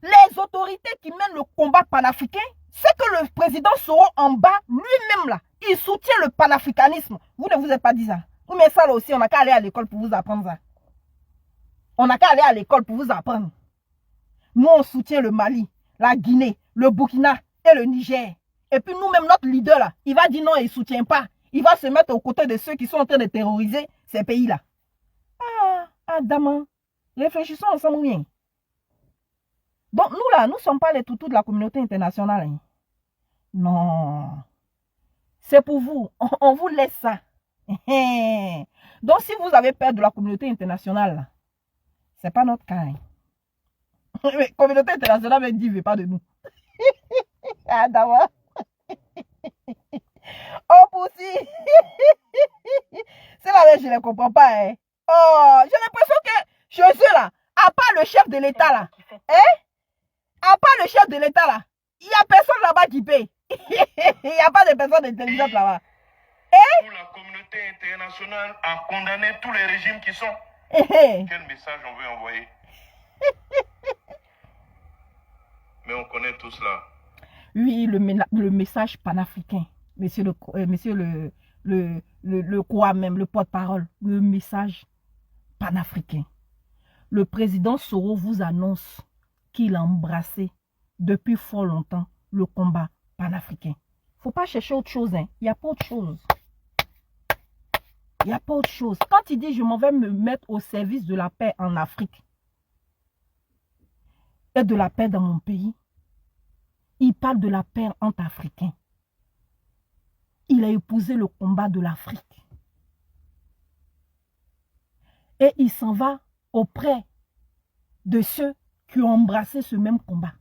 B: les autorités qui mènent le combat panafricain, c'est que le président Soro en bas, lui-même là, il soutient le panafricanisme. Vous ne vous êtes pas dit ça. Vous mettez ça là aussi, on n'a qu'à aller à l'école pour vous apprendre ça. On n'a qu'à aller à l'école pour vous apprendre. Nous, on soutient le Mali, la Guinée, le Burkina et le Niger. Et puis nous-mêmes, notre leader là, il va dire non, il ne soutient pas. Il va se mettre aux côtés de ceux qui sont en train de terroriser ces pays-là. Ah, dame, réfléchissons ensemble bien. Donc nous là, nous ne sommes pas les toutous de la communauté internationale. Hein. Non. C'est pour vous. On vous laisse ça. Donc si vous avez peur de la communauté internationale, ce n'est pas notre cas. Hein. La communauté internationale me dit, ne veut pas de nous. Ah, d'abord. Oh, Poussi. C'est la même, je ne comprends pas. Hein. Oh, j'ai l'impression que chez eux, là, à part le chef de l'État, là, hein? À part le chef de l'État, là, il n'y a personne là-bas qui paye. Il n'y a pas de personne intelligente là-bas.
C: Où la communauté internationale a condamné tous les régimes qui sont. Quel message on veut envoyer? Mais on connaît tout cela.
B: Oui, le message panafricain. Monsieur le quoi même, le porte-parole. Le message panafricain. Le président Soro vous annonce qu'il a embrassé depuis fort longtemps le combat panafricain. Il ne faut pas chercher autre chose. Hein. Il n'y a pas autre chose. Il n'y a pas autre chose. Quand il dit je m'en vais me mettre au service de la paix en Afrique et de la paix dans mon pays, il parle de la paix entre Africains. Il a épousé le combat de l'Afrique. Et il s'en va auprès de ceux qui ont embrassé ce même combat.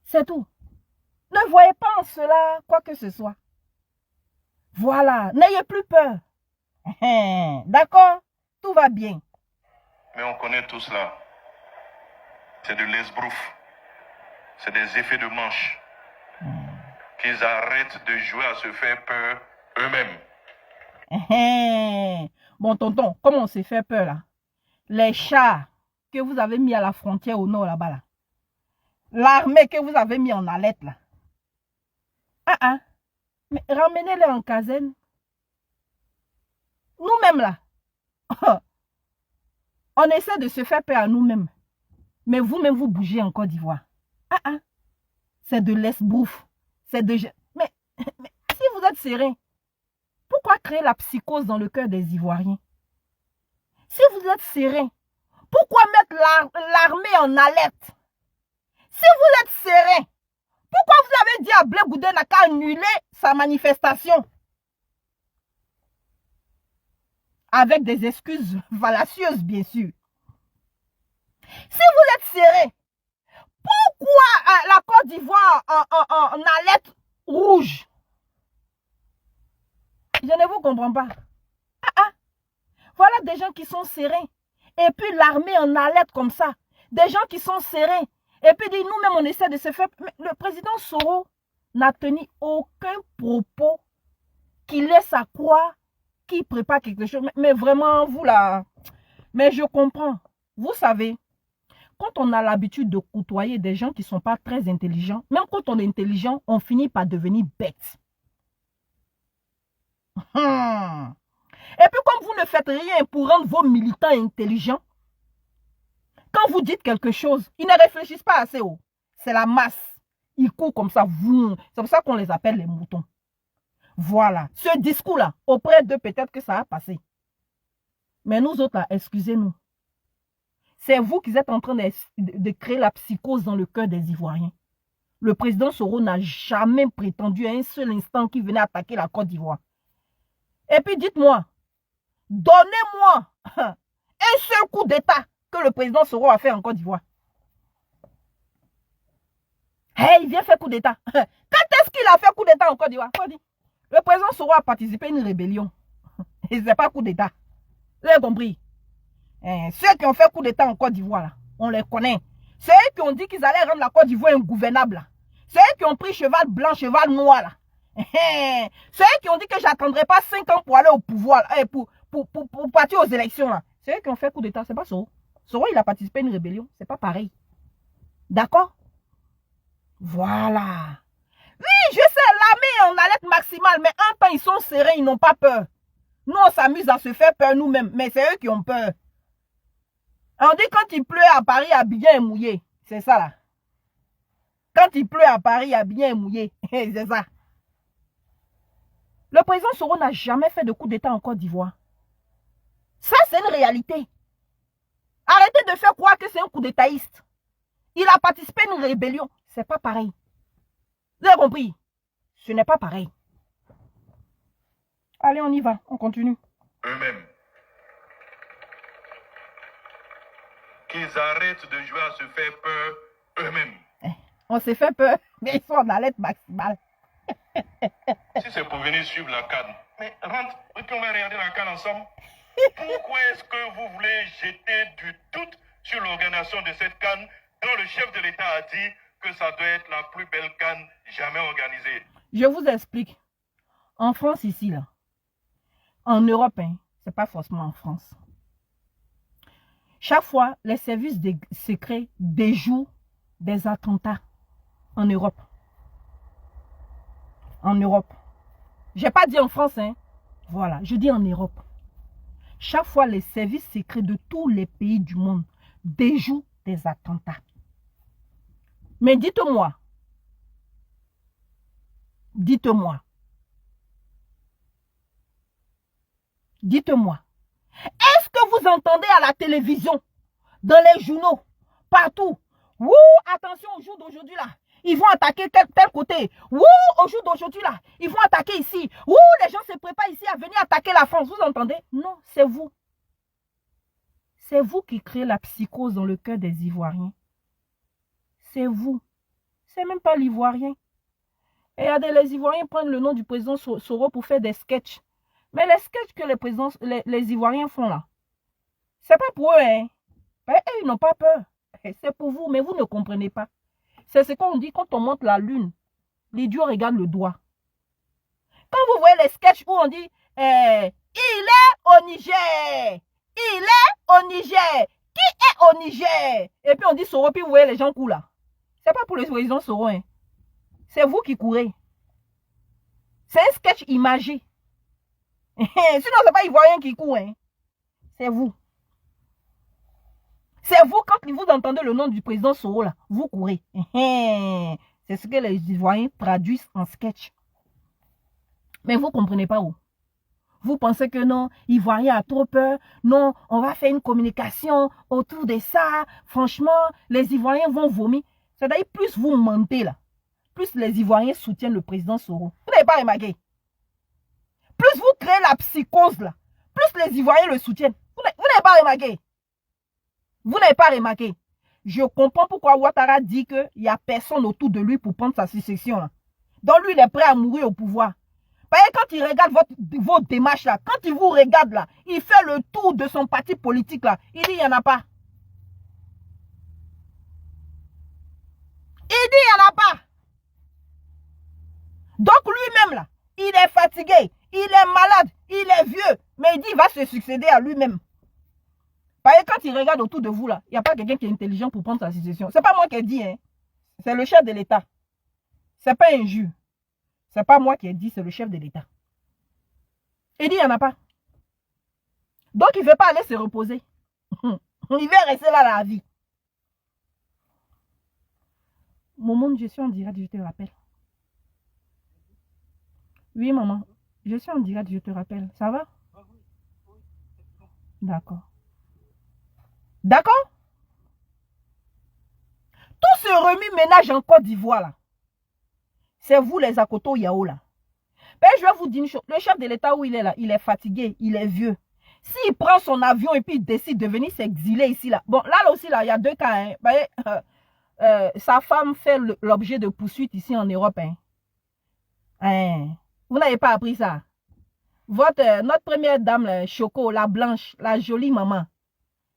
B: C'est tout. Ne voyez pas en cela quoi que ce soit. Voilà, n'ayez plus peur. D'accord? Tout va bien.
C: Mais on connaît tout cela. C'est de l'esbrouf. C'est des effets de manche. Qu'ils arrêtent de jouer à se faire peur eux-mêmes.
B: Bon, tonton, comment on s'est fait peur là? Les chars que vous avez mis à la frontière au nord là-bas là. L'armée que vous avez mis en alerte là. Mais ramenez-les en caserne. Nous-mêmes là. On essaie de se faire peur à nous-mêmes. Mais vous-même vous bougez en Côte d'Ivoire. C'est de l'esbrouf. C'est de... Mais si vous êtes serein, pourquoi créer la psychose dans le cœur des Ivoiriens? Si vous êtes serein, pourquoi mettre l'armée en alerte? Si vous êtes serein, pourquoi vous avez dit à Blé Goudé n'a qu'à annuler sa manifestation? Avec des excuses fallacieuses, bien sûr. Si vous êtes serein, pourquoi la Côte d'Ivoire en alerte rouge? Je ne vous comprends pas. Voilà des gens qui sont sereins. Et puis l'armée en alerte comme ça. Des gens qui sont sereins. Et puis dit, nous-mêmes, on essaie de se faire... Mais le président Soro n'a tenu aucun propos qui laisse à croire qu'il prépare quelque chose. Mais vraiment, vous là... Mais je comprends. Vous savez, quand on a l'habitude de côtoyer des gens qui ne sont pas très intelligents, même quand on est intelligent, on finit par devenir bête. Et puis comme vous ne faites rien pour rendre vos militants intelligents, quand vous dites quelque chose, ils ne réfléchissent pas assez haut. C'est la masse. Ils courent comme ça. C'est pour ça qu'on les appelle les moutons. Voilà. Ce discours-là, auprès d'eux, peut-être que ça a passé. Mais nous autres, là, excusez-nous. C'est vous qui êtes en train de créer la psychose dans le cœur des Ivoiriens. Le président Soro n'a jamais prétendu à un seul instant qu'il venait attaquer la Côte d'Ivoire. Et puis dites-moi, donnez-moi un seul coup d'État que le président Soro a fait en Côte d'Ivoire. Hey, il vient faire coup d'État. Quand est-ce qu'il a fait coup d'État en Côte d'Ivoire? Le président Soro a participé à une rébellion. Et ce n'est pas coup d'État. Vous avez compris? Ceux qui ont fait coup d'État en Côte d'Ivoire, là, on les connaît. Ceux qui ont dit qu'ils allaient rendre la Côte d'Ivoire ingouvernable. Là. Ceux qui ont pris cheval blanc, cheval noir. Là. Ceux qui ont dit que j'attendrai pas 5 ans pour aller au pouvoir, pour partir aux élections. Là. Ceux qui ont fait coup d'État, c'est pas Soro. Soro, il a participé à une rébellion. C'est pas pareil. D'accord? Voilà. Oui, je sais, l'armée en alerte maximale, mais en temps, ils sont sereins, ils n'ont pas peur. Nous, on s'amuse à se faire peur nous-mêmes, mais c'est eux qui ont peur. On dit quand il pleut à Paris, Abidjan est mouillé. C'est ça, là. Quand il pleut à Paris, Abidjan est mouillé. C'est ça. Le président Soro n'a jamais fait de coup d'État en Côte d'Ivoire. Ça, c'est une réalité. Arrêtez de faire croire que c'est un coup d'Étaïste. Il a participé à une rébellion. C'est pas pareil. Vous avez compris? Ce n'est pas pareil. Allez, on y va. On continue.
C: Eux-mêmes. Qu'ils arrêtent de jouer à se faire peur eux-mêmes.
B: On s'est fait peur, mais ils sont en alerte maximale.
C: Si c'est pour venir suivre la canne, mais rentre et puis on va regarder la canne ensemble. Pourquoi est-ce que vous voulez jeter du doute sur l'organisation de cette canne dont le chef de l'État a dit que ça doit être la plus belle canne jamais organisée?
B: Je vous explique. En France, ici, là, en Europe, hein, c'est pas forcément en France. Chaque fois, les services secrets déjouent des attentats en Europe. En Europe. Je n'ai pas dit en France, hein. Voilà, je dis en Europe. Chaque fois, les services secrets de tous les pays du monde déjouent des attentats. Mais dites-moi, est-ce que vous entendez à la télévision, dans les journaux, partout, wouh, attention au jour d'aujourd'hui là, ils vont attaquer tel côté, wouh, au jour d'aujourd'hui là, ils vont attaquer ici, wouh, les gens se préparent ici à venir attaquer la France, vous entendez? Non, c'est vous. C'est vous qui créez la psychose dans le cœur des Ivoiriens. C'est vous. C'est même pas l'Ivoirien. Et regardez, les Ivoiriens prennent le nom du président Soro pour faire des sketchs. Mais les sketchs que les Ivoiriens font là, c'est pas pour eux, hein. Mais eux, ils n'ont pas peur. C'est pour vous, mais vous ne comprenez pas. C'est ce qu'on dit quand on monte la lune. L'idiot regarde le doigt. Quand vous voyez les sketchs où on dit il est au Niger. Il est au Niger. Qui est au Niger? Et puis on dit Soro, puis vous voyez les gens courent là. C'est pas pour les présidents Soro, hein. C'est vous qui courez. C'est un sketch imagé. Sinon, c'est pas Ivoirien qui court, hein. C'est vous. C'est vous, quand vous entendez le nom du président Soro, là, vous courez. C'est ce que les Ivoiriens traduisent en sketch. Mais vous ne comprenez pas où. Vous pensez que non, Ivoirien a trop peur. Non, on va faire une communication autour de ça. Franchement, les Ivoiriens vont vomir. C'est-à-dire, plus vous mentez là, plus les Ivoiriens soutiennent le président Soro. Vous n'avez pas remarqué? Plus vous créez la psychose là, plus les Ivoiriens le soutiennent. Vous n'avez pas remarqué? Vous n'avez pas remarqué? Je comprends pourquoi Ouattara dit qu'il n'y a personne autour de lui pour prendre sa succession là. Donc lui, il est prêt à mourir au pouvoir. Parce que quand il regarde votre démarche là, quand il vous regarde là, il fait le tour de son parti politique là, il dit il n'y en a pas. il n'y en a pas. Donc lui-même là, il est fatigué, il est malade, il est vieux, mais il dit qu'il va se succéder à lui-même. Parce que quand il regarde autour de vous là, il n'y a pas quelqu'un qui est intelligent pour prendre sa succession. Ce n'est pas moi qui ai dit, hein. C'est le chef de l'État. Ce n'est pas un juge. Ce n'est pas moi qui ai dit, c'est le chef de l'État. Il dit il n'y en a pas. Donc il ne veut pas aller se reposer. Il va rester là la vie. Mon monde, je suis en direct, je te rappelle. Oui, maman. Je suis en direct, je te rappelle. Ça va? D'accord. D'accord? Tout ce remue-ménage en Côte d'Ivoire, là, c'est vous les Akoto Yao, là. Mais je vais vous dire une chose. Le chef de l'État où il est là, il est fatigué, il est vieux. S'il prend son avion et puis il décide de venir s'exiler ici, là. Bon, là aussi, là, il y a deux cas. Hein. Sa femme fait l'objet de poursuites ici en Europe. Hein. Vous n'avez pas appris ça. Notre première dame, Choco, la blanche, la jolie maman.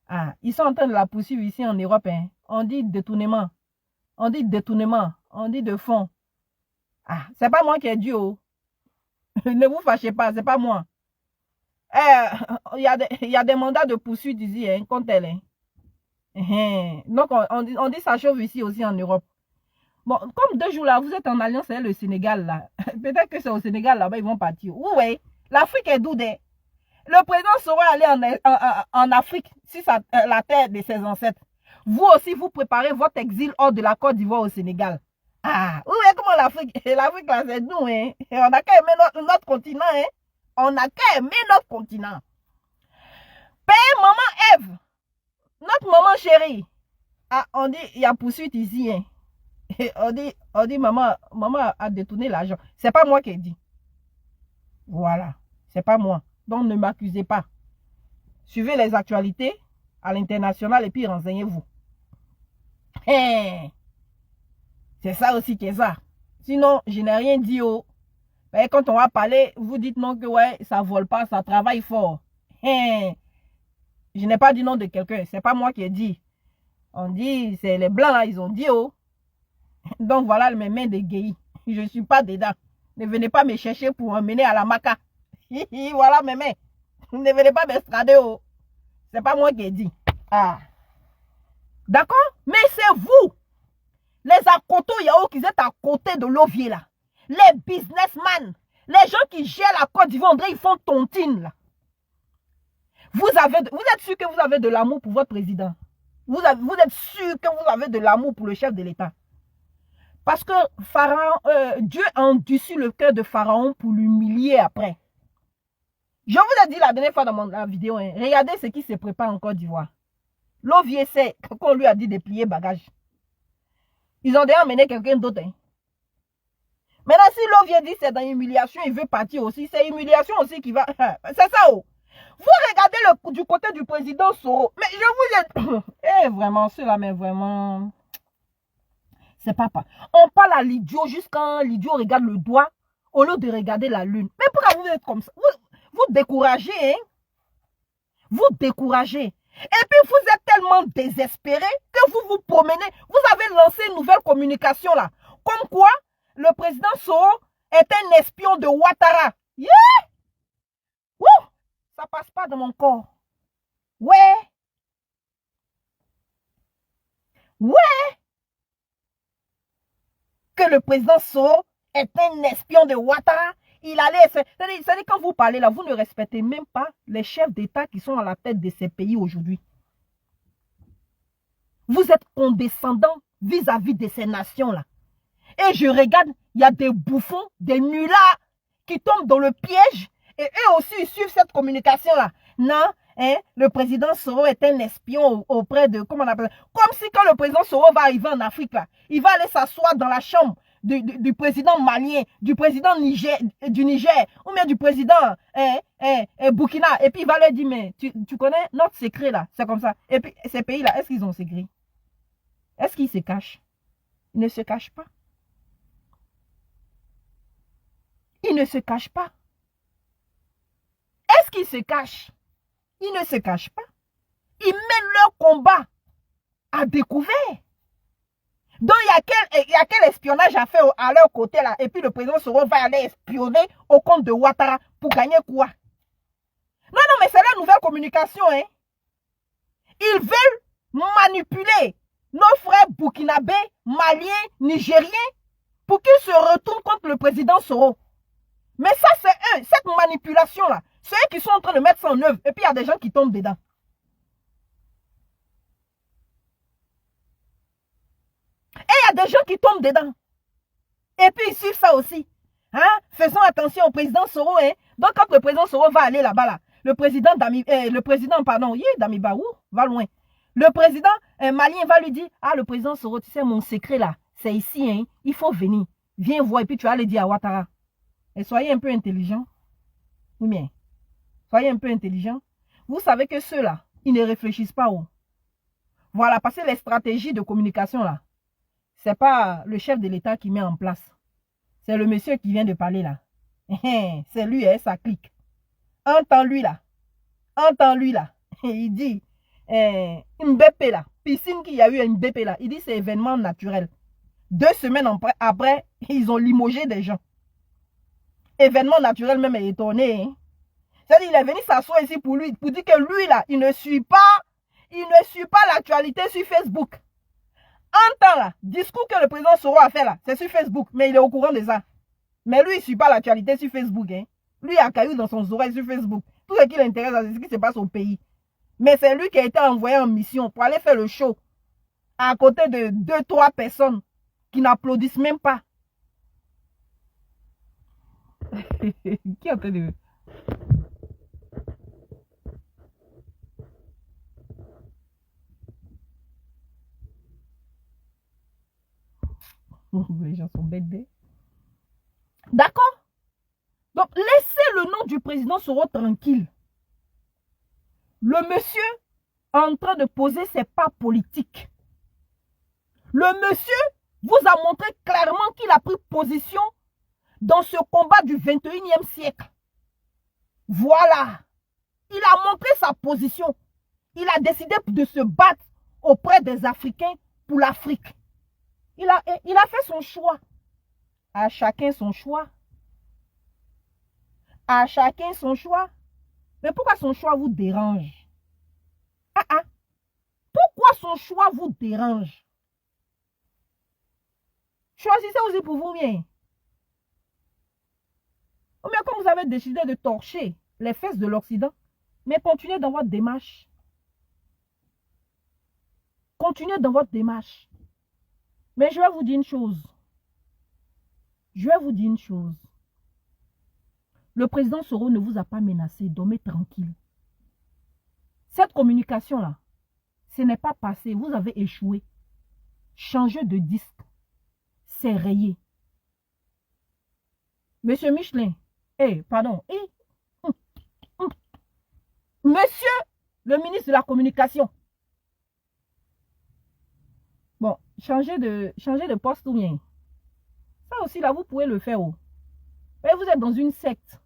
B: Ah, ils sont en train de la poursuivre ici en Europe. Hein. On dit détournement. On dit détournement. On dit de fond. Ah, c'est pas moi qui ai dû. Oh. Ne vous fâchez pas, c'est pas moi. Il y a des mandats de poursuite ici hein, contre elle. Hein. Donc, on dit ça chauffe ici aussi en Europe. Bon, comme 2 jours là, vous êtes en alliance avec le Sénégal là. Peut-être que c'est au Sénégal là-bas, ils vont partir. Oui, l'Afrique est doudée. Le président sera allé en Afrique, si ça, la terre de ses ancêtres. Vous aussi, vous préparez votre exil hors de la Côte d'Ivoire au Sénégal. Ah, oui, comment l'Afrique là, c'est nous, hein. Et on n'a qu'à aimer notre continent, hein. On n'a qu'à aimer notre continent. Père, maman Ève, notre maman chérie. Ah, on dit, il y a poursuite ici, hein. On dit maman a détourné l'argent. C'est pas moi qui ai dit. Voilà, c'est pas moi. Donc ne m'accusez pas. Suivez les actualités à l'international et puis renseignez-vous. Hey, c'est ça aussi qui est ça. Sinon, je n'ai rien dit. Oh. Mais quand on va parler, vous dites non que ouais, ça vole pas, ça travaille fort. Hey, je n'ai pas dit nom de quelqu'un. C'est pas moi qui ai dit. On dit, c'est les blancs là, ils ont dit oh. Donc voilà mes mains de guéris. Je ne suis pas dedans. Ne venez pas me chercher pour emmener à la maca. Voilà mes mains. Ne venez pas m'estrader. Oh. C'est pas moi qui ai dit. Ah. D'accord? Mais c'est vous, les Akoto Yao qui êtes à côté de l'Ovier là. Les businessmen. Les gens qui gèrent la Côte d'Ivoire, ils font tontine là. Vous êtes sûr que vous avez de l'amour pour votre président. Vous êtes sûr que vous avez de l'amour pour le chef de l'État. Parce que Dieu a endurci le cœur de Pharaon pour l'humilier après. Je vous ai dit la dernière fois dans la vidéo, hein, regardez ce qui se prépare en Côte d'Ivoire. L'Ovier sait qu'on lui a dit de plier bagage. Ils ont déjà emmené quelqu'un d'autre. Hein. Maintenant, si l'Ovier dit c'est dans l'humiliation, il veut partir aussi. C'est humiliation aussi qui va... C'est ça. Oh. Vous regardez du côté du président Soro. Mais je vous ai... Eh, vraiment, ceux-là, mais vraiment... C'est papa. On parle à l'idiot jusqu'à l'idiot regarde le doigt au lieu de regarder la lune. Mais pourquoi vous êtes comme ça? Vous découragez, hein? Vous découragez. Et puis vous êtes tellement désespéré que vous vous promenez. Vous avez lancé une nouvelle communication là. Comme quoi, le président Soro est un espion de Ouattara. Yeah! Wouh! Ça passe pas dans mon corps. Ouais! Ouais! Que le président Soro est un espion de Ouattara. Il allait... C'est-à-dire quand vous parlez là, vous ne respectez même pas les chefs d'État qui sont à la tête de ces pays aujourd'hui. Vous êtes condescendants vis-à-vis de ces nations-là. Et je regarde, il y a des bouffons, des nullards qui tombent dans le piège. Et eux aussi, ils suivent cette communication-là. Non, hein, le président Soro est un espion auprès de... Comment on appelle ça? Comme si quand le président Soro va arriver en Afrique, là, il va aller s'asseoir dans la chambre du président malien, du président du Niger, ou bien du président Burkina. Et puis il va leur dire, mais tu connais notre secret là, c'est comme ça. Et puis ces pays-là, est-ce qu'ils ont secret? Est-ce qu'ils se cachent? Ils ne se cachent pas. Ils ne se cachent pas. Est-ce qu'ils se cachent? Ils ne se cachent pas. Ils mènent leur combat à découvert. Donc, il y a quel espionnage à faire à leur côté là? Et puis le président Soro va aller espionner au compte de Ouattara pour gagner quoi? Non, non, mais c'est la nouvelle communication. Hein? Ils veulent manipuler nos frères burkinabés, maliens, nigériens pour qu'ils se retournent contre le président Soro. Mais ça, c'est eux, cette manipulation-là. C'est eux qui sont en train de mettre ça en œuvre. Et puis, il y a des gens qui tombent dedans. Et il y a des gens qui tombent dedans. Et puis, ils suivent ça aussi. Hein? Faisons attention au président Soro. Hein? Donc, quand le président Soro va aller là-bas, là, le président Damibarou va loin. Le président malien va lui dire, ah, le président Soro, tu sais, mon secret là, c'est ici, hein? Il faut venir. Viens voir, et puis tu vas le dire à Ouattara. Et soyez un peu intelligents. Ou bien, soyez un peu intelligents. Vous savez que ceux-là, ils ne réfléchissent pas. Oh. Voilà, parce que les stratégies de communication là, c'est pas le chef de l'État qui met en place. C'est le monsieur qui vient de parler là. C'est lui, hein, ça clique. Entends-lui là. Entends-lui là. Il dit, Mbépé là, piscine qu'il y a eu à Mbépé là, il dit c'est événement naturel. 2 semaines après, ils ont limogé des gens. Événement naturel même est étonné. Hein? C'est-à-dire il est venu s'asseoir ici pour lui, pour dire que lui là, il ne suit pas l'actualité sur Facebook. Entends là, discours que le président Soro a fait là, c'est sur Facebook, mais il est au courant de ça. Mais lui, il ne suit pas l'actualité sur Facebook. Hein? Lui, il a caillou dans son oreille sur Facebook. Tout ce qui l'intéresse, c'est ce qui se passe au pays. Mais c'est lui qui a été envoyé en mission pour aller faire le show à côté de 2-3 personnes qui n'applaudissent même pas. Qui est en train de... Les gens sont bêtes. D'accord? Donc, laissez le nom du président Soro tranquille. Le monsieur est en train de poser ses pas politiques. Le monsieur vous a montré clairement qu'il a pris position dans ce combat du 21e siècle. Voilà. Il a montré sa position. Il a décidé de se battre auprès des Africains pour l'Afrique. Il a fait son choix. À chacun son choix. À chacun son choix. Mais pourquoi son choix vous dérange? Pourquoi son choix vous dérange? Choisissez aussi pour vous bien. Ou bien comme vous avez décidé de torcher les fesses de l'Occident, mais continuez dans votre démarche. Continuez dans votre démarche. Mais je vais vous dire une chose. Je vais vous dire une chose. Le président Soro ne vous a pas menacé, dormez tranquille. Cette communication-là, ce n'est pas passé. Vous avez échoué. Changez de disque. C'est rayé. Monsieur Michelin, Monsieur le ministre de la Communication. Bon, changez de poste ou bien. Ça aussi, là, vous pouvez le faire. Oh. Mais vous êtes dans une secte.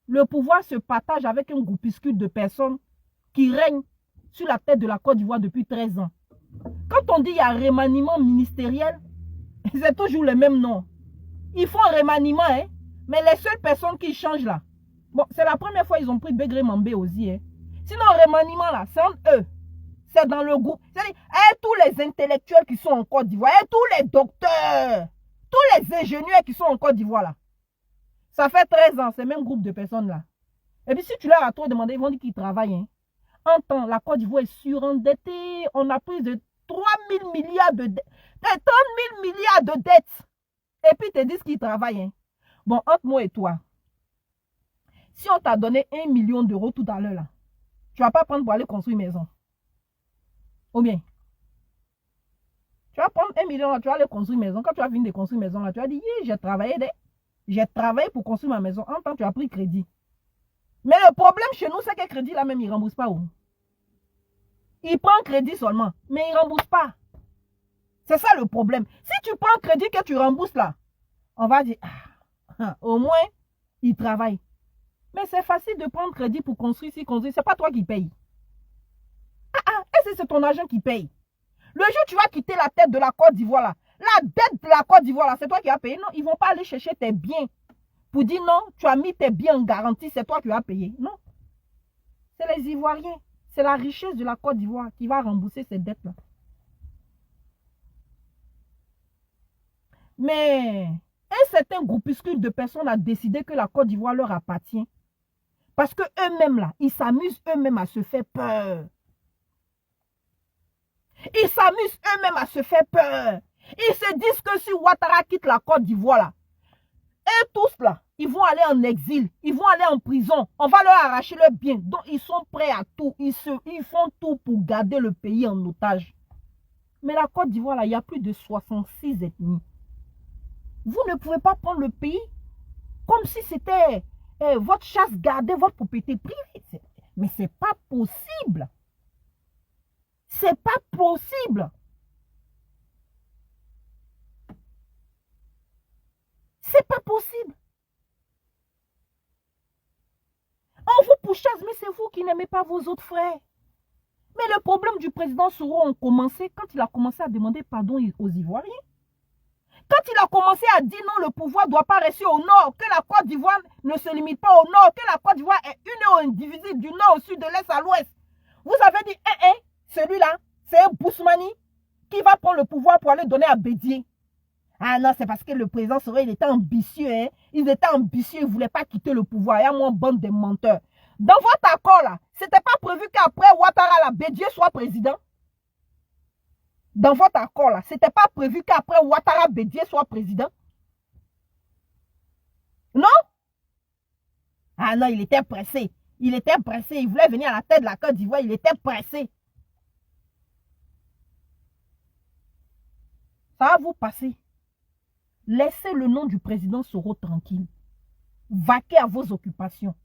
B: Le pouvoir se partage avec un groupuscule de personnes qui règnent sur la tête de la Côte d'Ivoire depuis 13 ans. Quand on dit qu'il y a remaniement ministériel, c'est toujours le même nom. Ils font un remaniement, hein. Mais les seules personnes qui changent là, bon, c'est la première fois qu'ils ont pris Begré Mambé aussi. Hein. Sinon, le remaniement là, c'est entre eux. C'est dans le groupe. C'est-à-dire, tous les intellectuels qui sont en Côte d'Ivoire, tous les docteurs, tous les ingénieurs qui sont en Côte d'Ivoire là. Ça fait 13 ans, c'est le même groupe de personnes là. Et puis si tu leur as trop demandé, ils vont dire qu'ils travaillent. Hein. En temps, la Côte d'Ivoire est surendettée. On a plus de 3 000 milliards de dettes. 30 000 milliards de dettes. Et puis ils te disent qu'ils travaillent. Hein. Bon, entre moi et toi, si on t'a donné 1 million d'euros tout à l'heure là, tu ne vas pas prendre pour aller construire une maison. Ou bien, tu vas prendre 1 million là, tu vas aller construire une maison. Quand tu vas finir de construire une maison là, tu vas dire, j'ai travaillé, j'ai travaillé pour construire ma maison. En temps, tu as pris crédit. Mais le problème chez nous, c'est que le crédit là même, il ne rembourse pas. Où? Il prend crédit seulement, mais il ne rembourse pas. C'est ça le problème. Si tu prends crédit que tu rembourses là, on va dire, au moins, il travaille. Mais c'est facile de prendre crédit pour construire, si construire. Ce n'est pas toi qui payes. Est-ce que c'est ton argent qui paye? Le jour où tu vas quitter la tête de la Côte d'Ivoire là, La dette de la Côte d'Ivoire, c'est toi qui as payé. Non, ils ne vont pas aller chercher tes biens pour dire non, tu as mis tes biens en garantie, c'est toi qui as payé. Non. C'est les Ivoiriens. C'est la richesse de la Côte d'Ivoire qui va rembourser ces dettes-là. Mais un certain groupuscule de personnes a décidé que la Côte d'Ivoire leur appartient. Parce que eux-mêmes, là, ils s'amusent eux-mêmes à se faire peur. Ils s'amusent eux-mêmes à se faire peur. Ils se disent que si Ouattara quitte la Côte d'Ivoire, là, eux tous, là, ils vont aller en exil. Ils vont aller en prison. On va leur arracher leurs biens. Donc, ils sont prêts à tout. Ils font tout pour garder le pays en otage. Mais la Côte d'Ivoire, là, il y a plus de 66 ethnies. Vous ne pouvez pas prendre le pays comme si c'était votre chasse gardée, votre propriété privée. Mais ce n'est pas possible. C'est pas possible. C'est pas possible. On vous pourchasse, mais c'est vous qui n'aimez pas vos autres frères. Mais le problème du président Soro a commencé quand il a commencé à demander pardon aux Ivoiriens. Quand il a commencé à dire non, le pouvoir ne doit pas rester au nord, que la Côte d'Ivoire ne se limite pas au nord, que la Côte d'Ivoire est une et indivisible du nord au sud, de l'est à l'ouest. Vous avez dit, celui-là, c'est un Bousmani qui va prendre le pouvoir pour aller donner à Bédier. Ah non, c'est parce que le président Soro, il était ambitieux. Hein? Il était ambitieux, il ne voulait pas quitter le pouvoir. Il y a moins bande de menteurs. Dans votre accord, là, ce n'était pas prévu qu'après Ouattara, la Bédier soit président. Dans votre accord, là, ce n'était pas prévu qu'après Ouattara, Bédier soit président. Non? Ah non, il était pressé. Il était pressé. Il voulait venir à la tête de la Côte d'Ivoire. Il était pressé. Ça va vous passer. Laissez le nom du président Soro tranquille. Vaquez à vos occupations.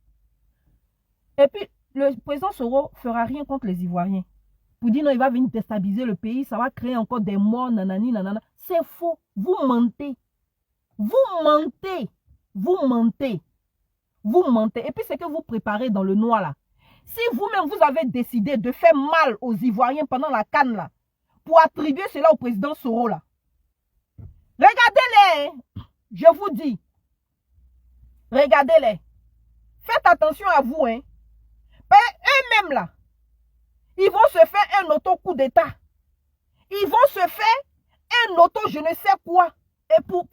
B: Et puis, le président Soro ne fera rien contre les Ivoiriens. Pour dire non, il va venir déstabiliser le pays, ça va créer encore des morts, nanani, nanana. C'est faux. Vous mentez. Vous mentez. Vous mentez. Vous mentez. Et puis, c'est que vous préparez dans le noir, là. Si vous-même, vous avez décidé de faire mal aux Ivoiriens pendant la CAN, là, pour attribuer cela au président Soro, là, regardez-les, je vous dis. Regardez-les. Faites attention à vous, hein. Eux-mêmes, là, ils vont se faire un auto-coup d'État. Ils vont se faire un auto je ne sais quoi. Et pour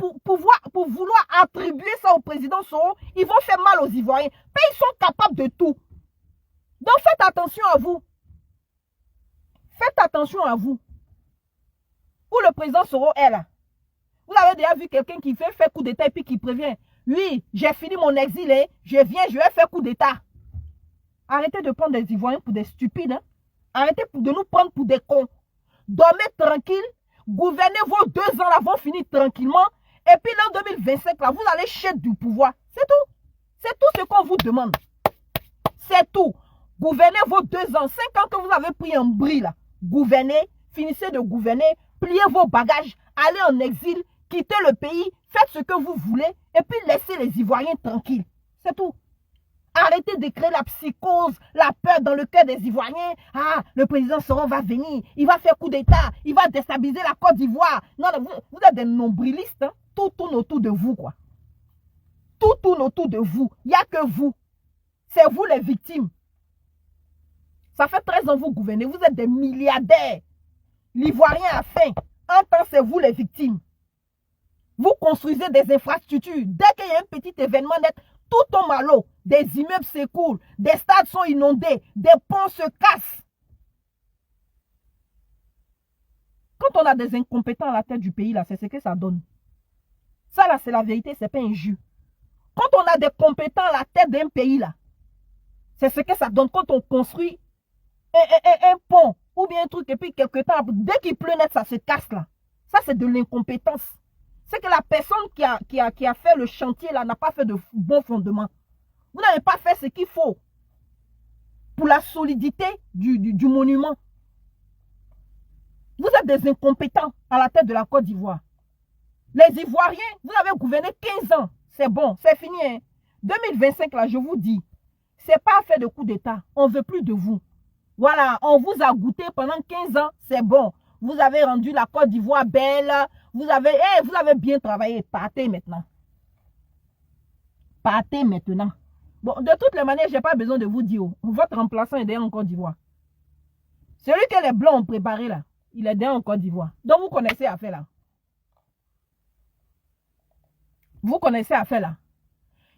B: vouloir attribuer ça au président Soro, ils vont faire mal aux Ivoiriens. Mais ils sont capables de tout. Donc faites attention à vous. Faites attention à vous. Où le président Soro est là. Vous avez déjà vu quelqu'un qui fait coup d'État et puis qui prévient. Oui, j'ai fini mon exil, hein. Je viens, je vais faire coup d'État. Arrêtez de prendre des Ivoiriens pour des stupides. Hein. Arrêtez de nous prendre pour des cons. Dormez tranquille. Gouvernez vos 2 ans là, vont finir tranquillement. Et puis l'an 2025, là, vous allez chier du pouvoir. C'est tout. C'est tout ce qu'on vous demande. C'est tout. Gouvernez vos 2 ans. 5 ans que vous avez pris en bris là. Gouvernez. Finissez de gouverner. Pliez vos bagages. Allez en exil. Quittez le pays. Faites ce que vous voulez. Et puis laissez les Ivoiriens tranquilles. C'est tout. Arrêtez de créer la psychose, la peur dans le cœur des Ivoiriens. Ah, le président Soro va venir, il va faire coup d'État, il va déstabiliser la Côte d'Ivoire. Non, vous êtes des nombrilistes. Hein? Tout tourne autour de vous, quoi. Tout tourne autour de vous. Il n'y a que vous. C'est vous les victimes. Ça fait 13 ans que vous gouvernez. Vous êtes des milliardaires. L'Ivoirien a faim. En temps, c'est vous les victimes. Vous construisez des infrastructures. Dès qu'il y a un petit événement net, tout tombe à l'eau. Des immeubles s'écoulent, des stades sont inondés, des ponts se cassent. Quand on a des incompétents à la tête du pays, là, c'est ce que ça donne. Ça, là, c'est la vérité, c'est pas un jus. Quand on a des compétents à la tête d'un pays, là, c'est ce que ça donne quand on construit un pont ou bien un truc, et puis quelque temps, dès qu'il pleut net, ça se casse, là. Ça, c'est de l'incompétence. C'est que la personne qui a fait le chantier, là, n'a pas fait de bon fondement. Vous n'avez pas fait ce qu'il faut pour la solidité du monument. Vous êtes des incompétents à la tête de la Côte d'Ivoire. Les Ivoiriens, vous avez gouverné 15 ans. C'est bon, c'est fini. Hein? 2025, là, je vous dis, c'est pas fait de coup d'État. On ne veut plus de vous. Voilà, on vous a goûté pendant 15 ans. C'est bon. Vous avez rendu la Côte d'Ivoire belle. vous avez bien travaillé. Partez maintenant. Partez maintenant. Bon, de toutes les manières, je n'ai pas besoin de vous dire. Votre remplaçant est derrière en Côte d'Ivoire. Celui que les Blancs ont préparé là, il est derrière en Côte d'Ivoire. Donc vous connaissez l'affaire là. Vous connaissez l'affaire là.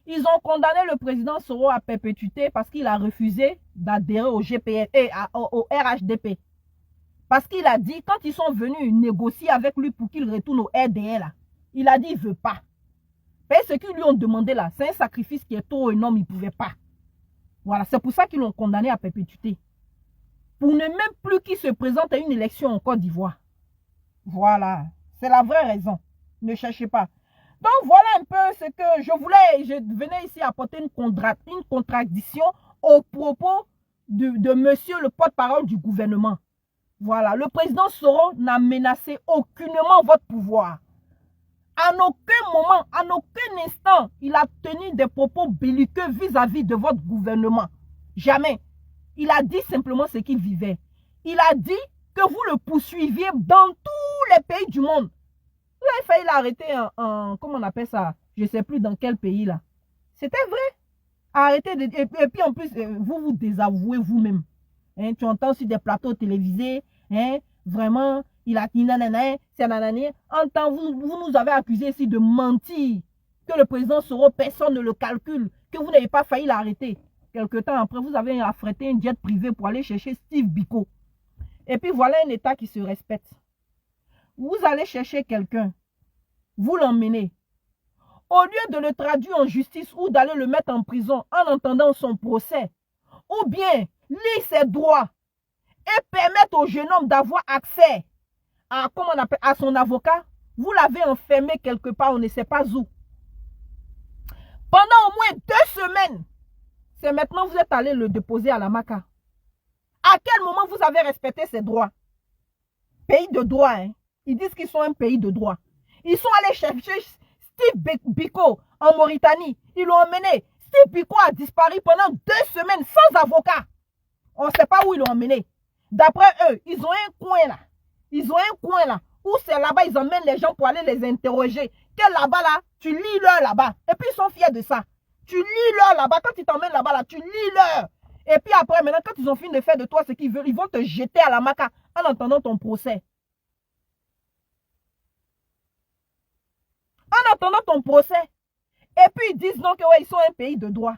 B: Ils ont condamné le président Soro à perpétuité parce qu'il a refusé d'adhérer au GPS et au RHDP. Parce qu'il a dit, quand ils sont venus négocier avec lui pour qu'il retourne au RDR là, il a dit il ne veut pas. Et ce qu'ils lui ont demandé là, c'est un sacrifice qui est trop énorme, il ne pouvait pas. Voilà, c'est pour ça qu'ils l'ont condamné à perpétuité. Pour ne même plus qu'il se présente à une élection en Côte d'Ivoire. Voilà, c'est la vraie raison. Ne cherchez pas. Donc voilà un peu ce que je venais ici apporter une contradiction au propos de monsieur le porte-parole du gouvernement. Voilà, le président Soro n'a menacé aucunement votre pouvoir. En aucun moment, en aucun instant, il a tenu des propos belliqueux vis-à-vis de votre gouvernement. Jamais. Il a dit simplement ce qu'il vivait. Il a dit que vous le poursuiviez dans tous les pays du monde. Vous avez failli l'arrêter comment on appelle ça? Je ne sais plus dans quel pays là. C'était vrai. Arrêtez et puis en plus, vous désavouez vous-même. Hein, tu entends sur des plateaux télévisés, hein, vraiment, il a dit nanana, c'est nanana. En temps, vous nous avez accusé ici de mentir. Que le président Soro, personne ne le calcule. Que vous n'avez pas failli l'arrêter. Quelque temps après, vous avez affrété un jet privé pour aller chercher Steve Biko. Et puis voilà un État qui se respecte. Vous allez chercher quelqu'un, vous l'emmenez. Au lieu de le traduire en justice ou d'aller le mettre en prison en entendant son procès, ou bien lire ses droits et permettre au jeune homme d'avoir accès à, comment on appelle, à son avocat, vous l'avez enfermé quelque part, on ne sait pas où. Pendant au moins 2 semaines, c'est maintenant que vous êtes allé le déposer à la MACA. À quel moment vous avez respecté ses droits? Pays de droit, hein? Ils disent qu'ils sont un pays de droit. Ils sont allés chercher Steve Biko en Mauritanie. Ils l'ont emmené. Steve Biko a disparu pendant 2 semaines sans avocat. On ne sait pas où ils l'ont emmené. D'après eux, ils ont un coin là. Ils ont un coin là. Où c'est là-bas, ils emmènent les gens pour aller les interroger. Que là-bas là, tu lis leur là-bas. Et puis ils sont fiers de ça. Tu lis leur là-bas. Quand ils t'emmènent là-bas là, tu lis leur. Et puis après, maintenant, quand ils ont fini de faire de toi ce qu'ils veulent, ils vont te jeter à la MACA en entendant ton procès. En attendant ton procès. Et puis ils disent non que ouais, ils sont un pays de droit.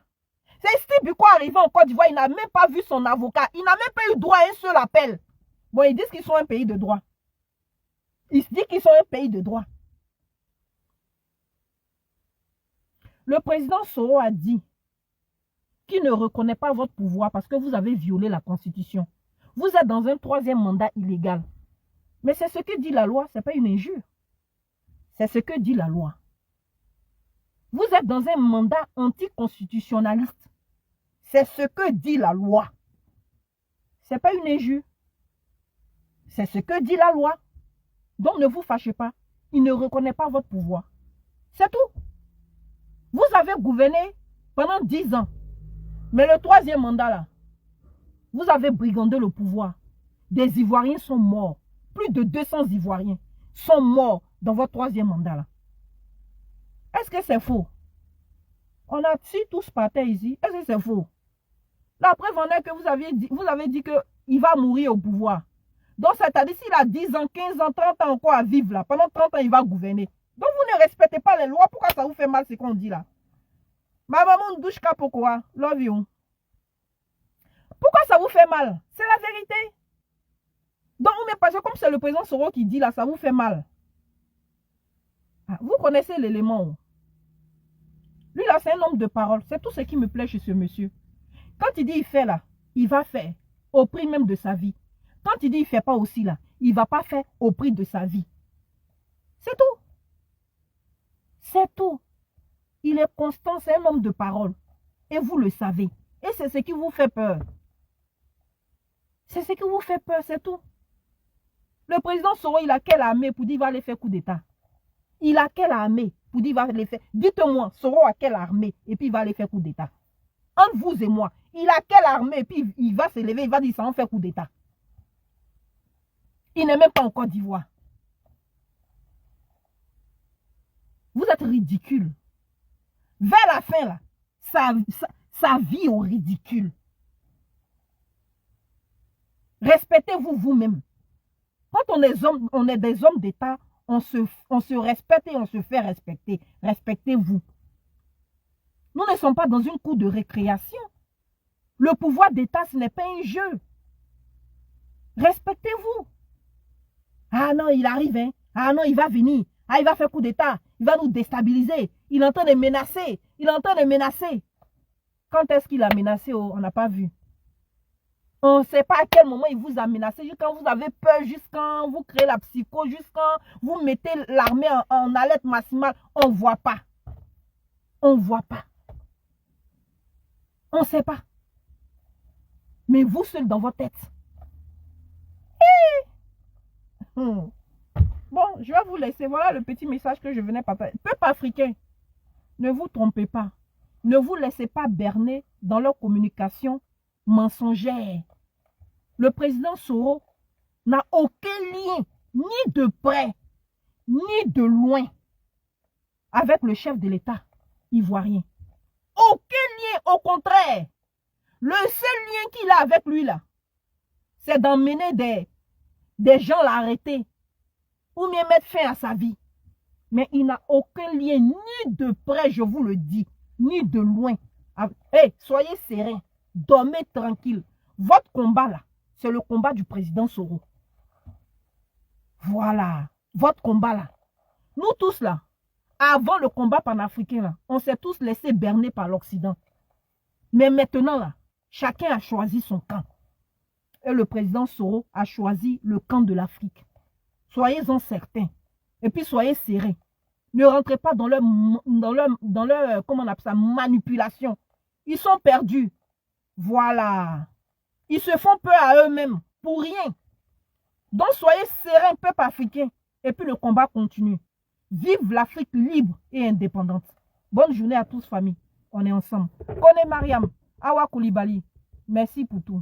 B: C'est Steve Biko arrivé en Côte d'Ivoire, il n'a même pas vu son avocat. Il n'a même pas eu droit à un seul appel. Bon, ils disent qu'ils sont un pays de droit. Ils se disent qu'ils sont un pays de droit. Le président Soro a dit qu'il ne reconnaît pas votre pouvoir parce que vous avez violé la Constitution. Vous êtes dans un 3e mandat illégal. Mais c'est ce que dit la loi, ce n'est pas une injure. C'est ce que dit la loi. Vous êtes dans un mandat anticonstitutionnaliste. C'est ce que dit la loi. Ce n'est pas une injure. C'est ce que dit la loi. Donc ne vous fâchez pas. Il ne reconnaît pas votre pouvoir. C'est tout. Vous avez gouverné pendant 10 ans. Mais le 3e mandat là, vous avez brigandé le pouvoir. Des Ivoiriens sont morts. Plus de 200 Ivoiriens sont morts dans votre 3e mandat là. Est-ce que c'est faux? On a si tous partés ici. Est-ce que c'est faux? La preuve en est que vous avez dit qu'il va mourir au pouvoir. Donc c'est-à-dire s'il a 10 ans, 15 ans, 30 ans encore à vivre là, pendant 30 ans il va gouverner. Donc vous ne respectez pas les lois. Pourquoi ça vous fait mal ce qu'on dit là? Ma maman douche ka pourquoi? Love you. Pourquoi ça vous fait mal? C'est la vérité. Donc vous me passez comme c'est le président Soro qui dit là, ça vous fait mal. Ah, vous connaissez l'élément. Lui là, c'est un homme de parole. C'est tout ce qui me plaît chez ce monsieur. Quand il dit il fait là, il va faire au prix même de sa vie. Quand il dit il ne fait pas aussi là, il ne va pas faire au prix de sa vie. C'est tout. C'est tout. Il est constant, c'est un homme de parole. Et vous le savez. Et c'est ce qui vous fait peur. C'est ce qui vous fait peur, c'est tout. Le président Soro, il a quelle armée pour dire qu'il va aller faire coup d'État? Il a quelle armée pour dire qu'il va aller faire? Dites-moi, Soro a quelle armée et puis il va aller faire coup d'État? Entre vous et moi, il a quelle armée et puis il va se lever, il va dire ça va faire coup d'État? Il n'est même pas en Côte d'Ivoire. Vous êtes ridicule. Vers la fin, là, ça vit au ridicule. Respectez-vous vous-même. Quand on est des hommes d'État, on se respecte et on se fait respecter. Respectez-vous. Nous ne sommes pas dans une cour de récréation. Le pouvoir d'État, ce n'est pas un jeu. Respectez-vous. Ah non, il arrive, hein. Ah non, il va venir. Ah, il va faire coup d'État. Il va nous déstabiliser. Il est en train de menacer. Il est en train de menacer. Quand est-ce qu'il a menacé? On n'a pas vu. On ne sait pas à quel moment il vous a menacé. Juste quand vous avez peur, juste quand vous créez la psycho, juste quand vous mettez l'armée en alerte maximale. On ne voit pas. On ne voit pas. On ne sait pas. Mais vous seul dans votre tête. Bon, je vais vous laisser. Voilà le petit message que je venais partager. Peuple africain, ne vous trompez pas. Ne vous laissez pas berner dans leur communication mensongère. Le président Soro n'a aucun lien, ni de près, ni de loin, avec le chef de l'État ivoirien. Aucun lien, au contraire. Le seul lien qu'il a avec lui, là, c'est d'emmener des gens l'arrêter ou bien mettre fin à sa vie. Mais il n'a aucun lien, ni de près, je vous le dis, ni de loin. Hey, soyez sereins, dormez tranquille. Votre combat, là, c'est le combat du président Soro. Voilà, votre combat, là. Nous tous, là, avant le combat panafricain, là, on s'est tous laissés berner par l'Occident. Mais maintenant, là, chacun a choisi son camp. Et le président Soro a choisi le camp de l'Afrique. Soyez-en certains. Et puis soyez sereins. Ne rentrez pas dans leur comment on appelle ça, manipulation. Ils sont perdus. Voilà. Ils se font peur à eux-mêmes. Pour rien. Donc soyez sereins, peuple africain. Et puis le combat continue. Vive l'Afrique libre et indépendante. Bonne journée à tous, famille. On est ensemble. Kone Mariam, Awa Koulibaly. Merci pour tout.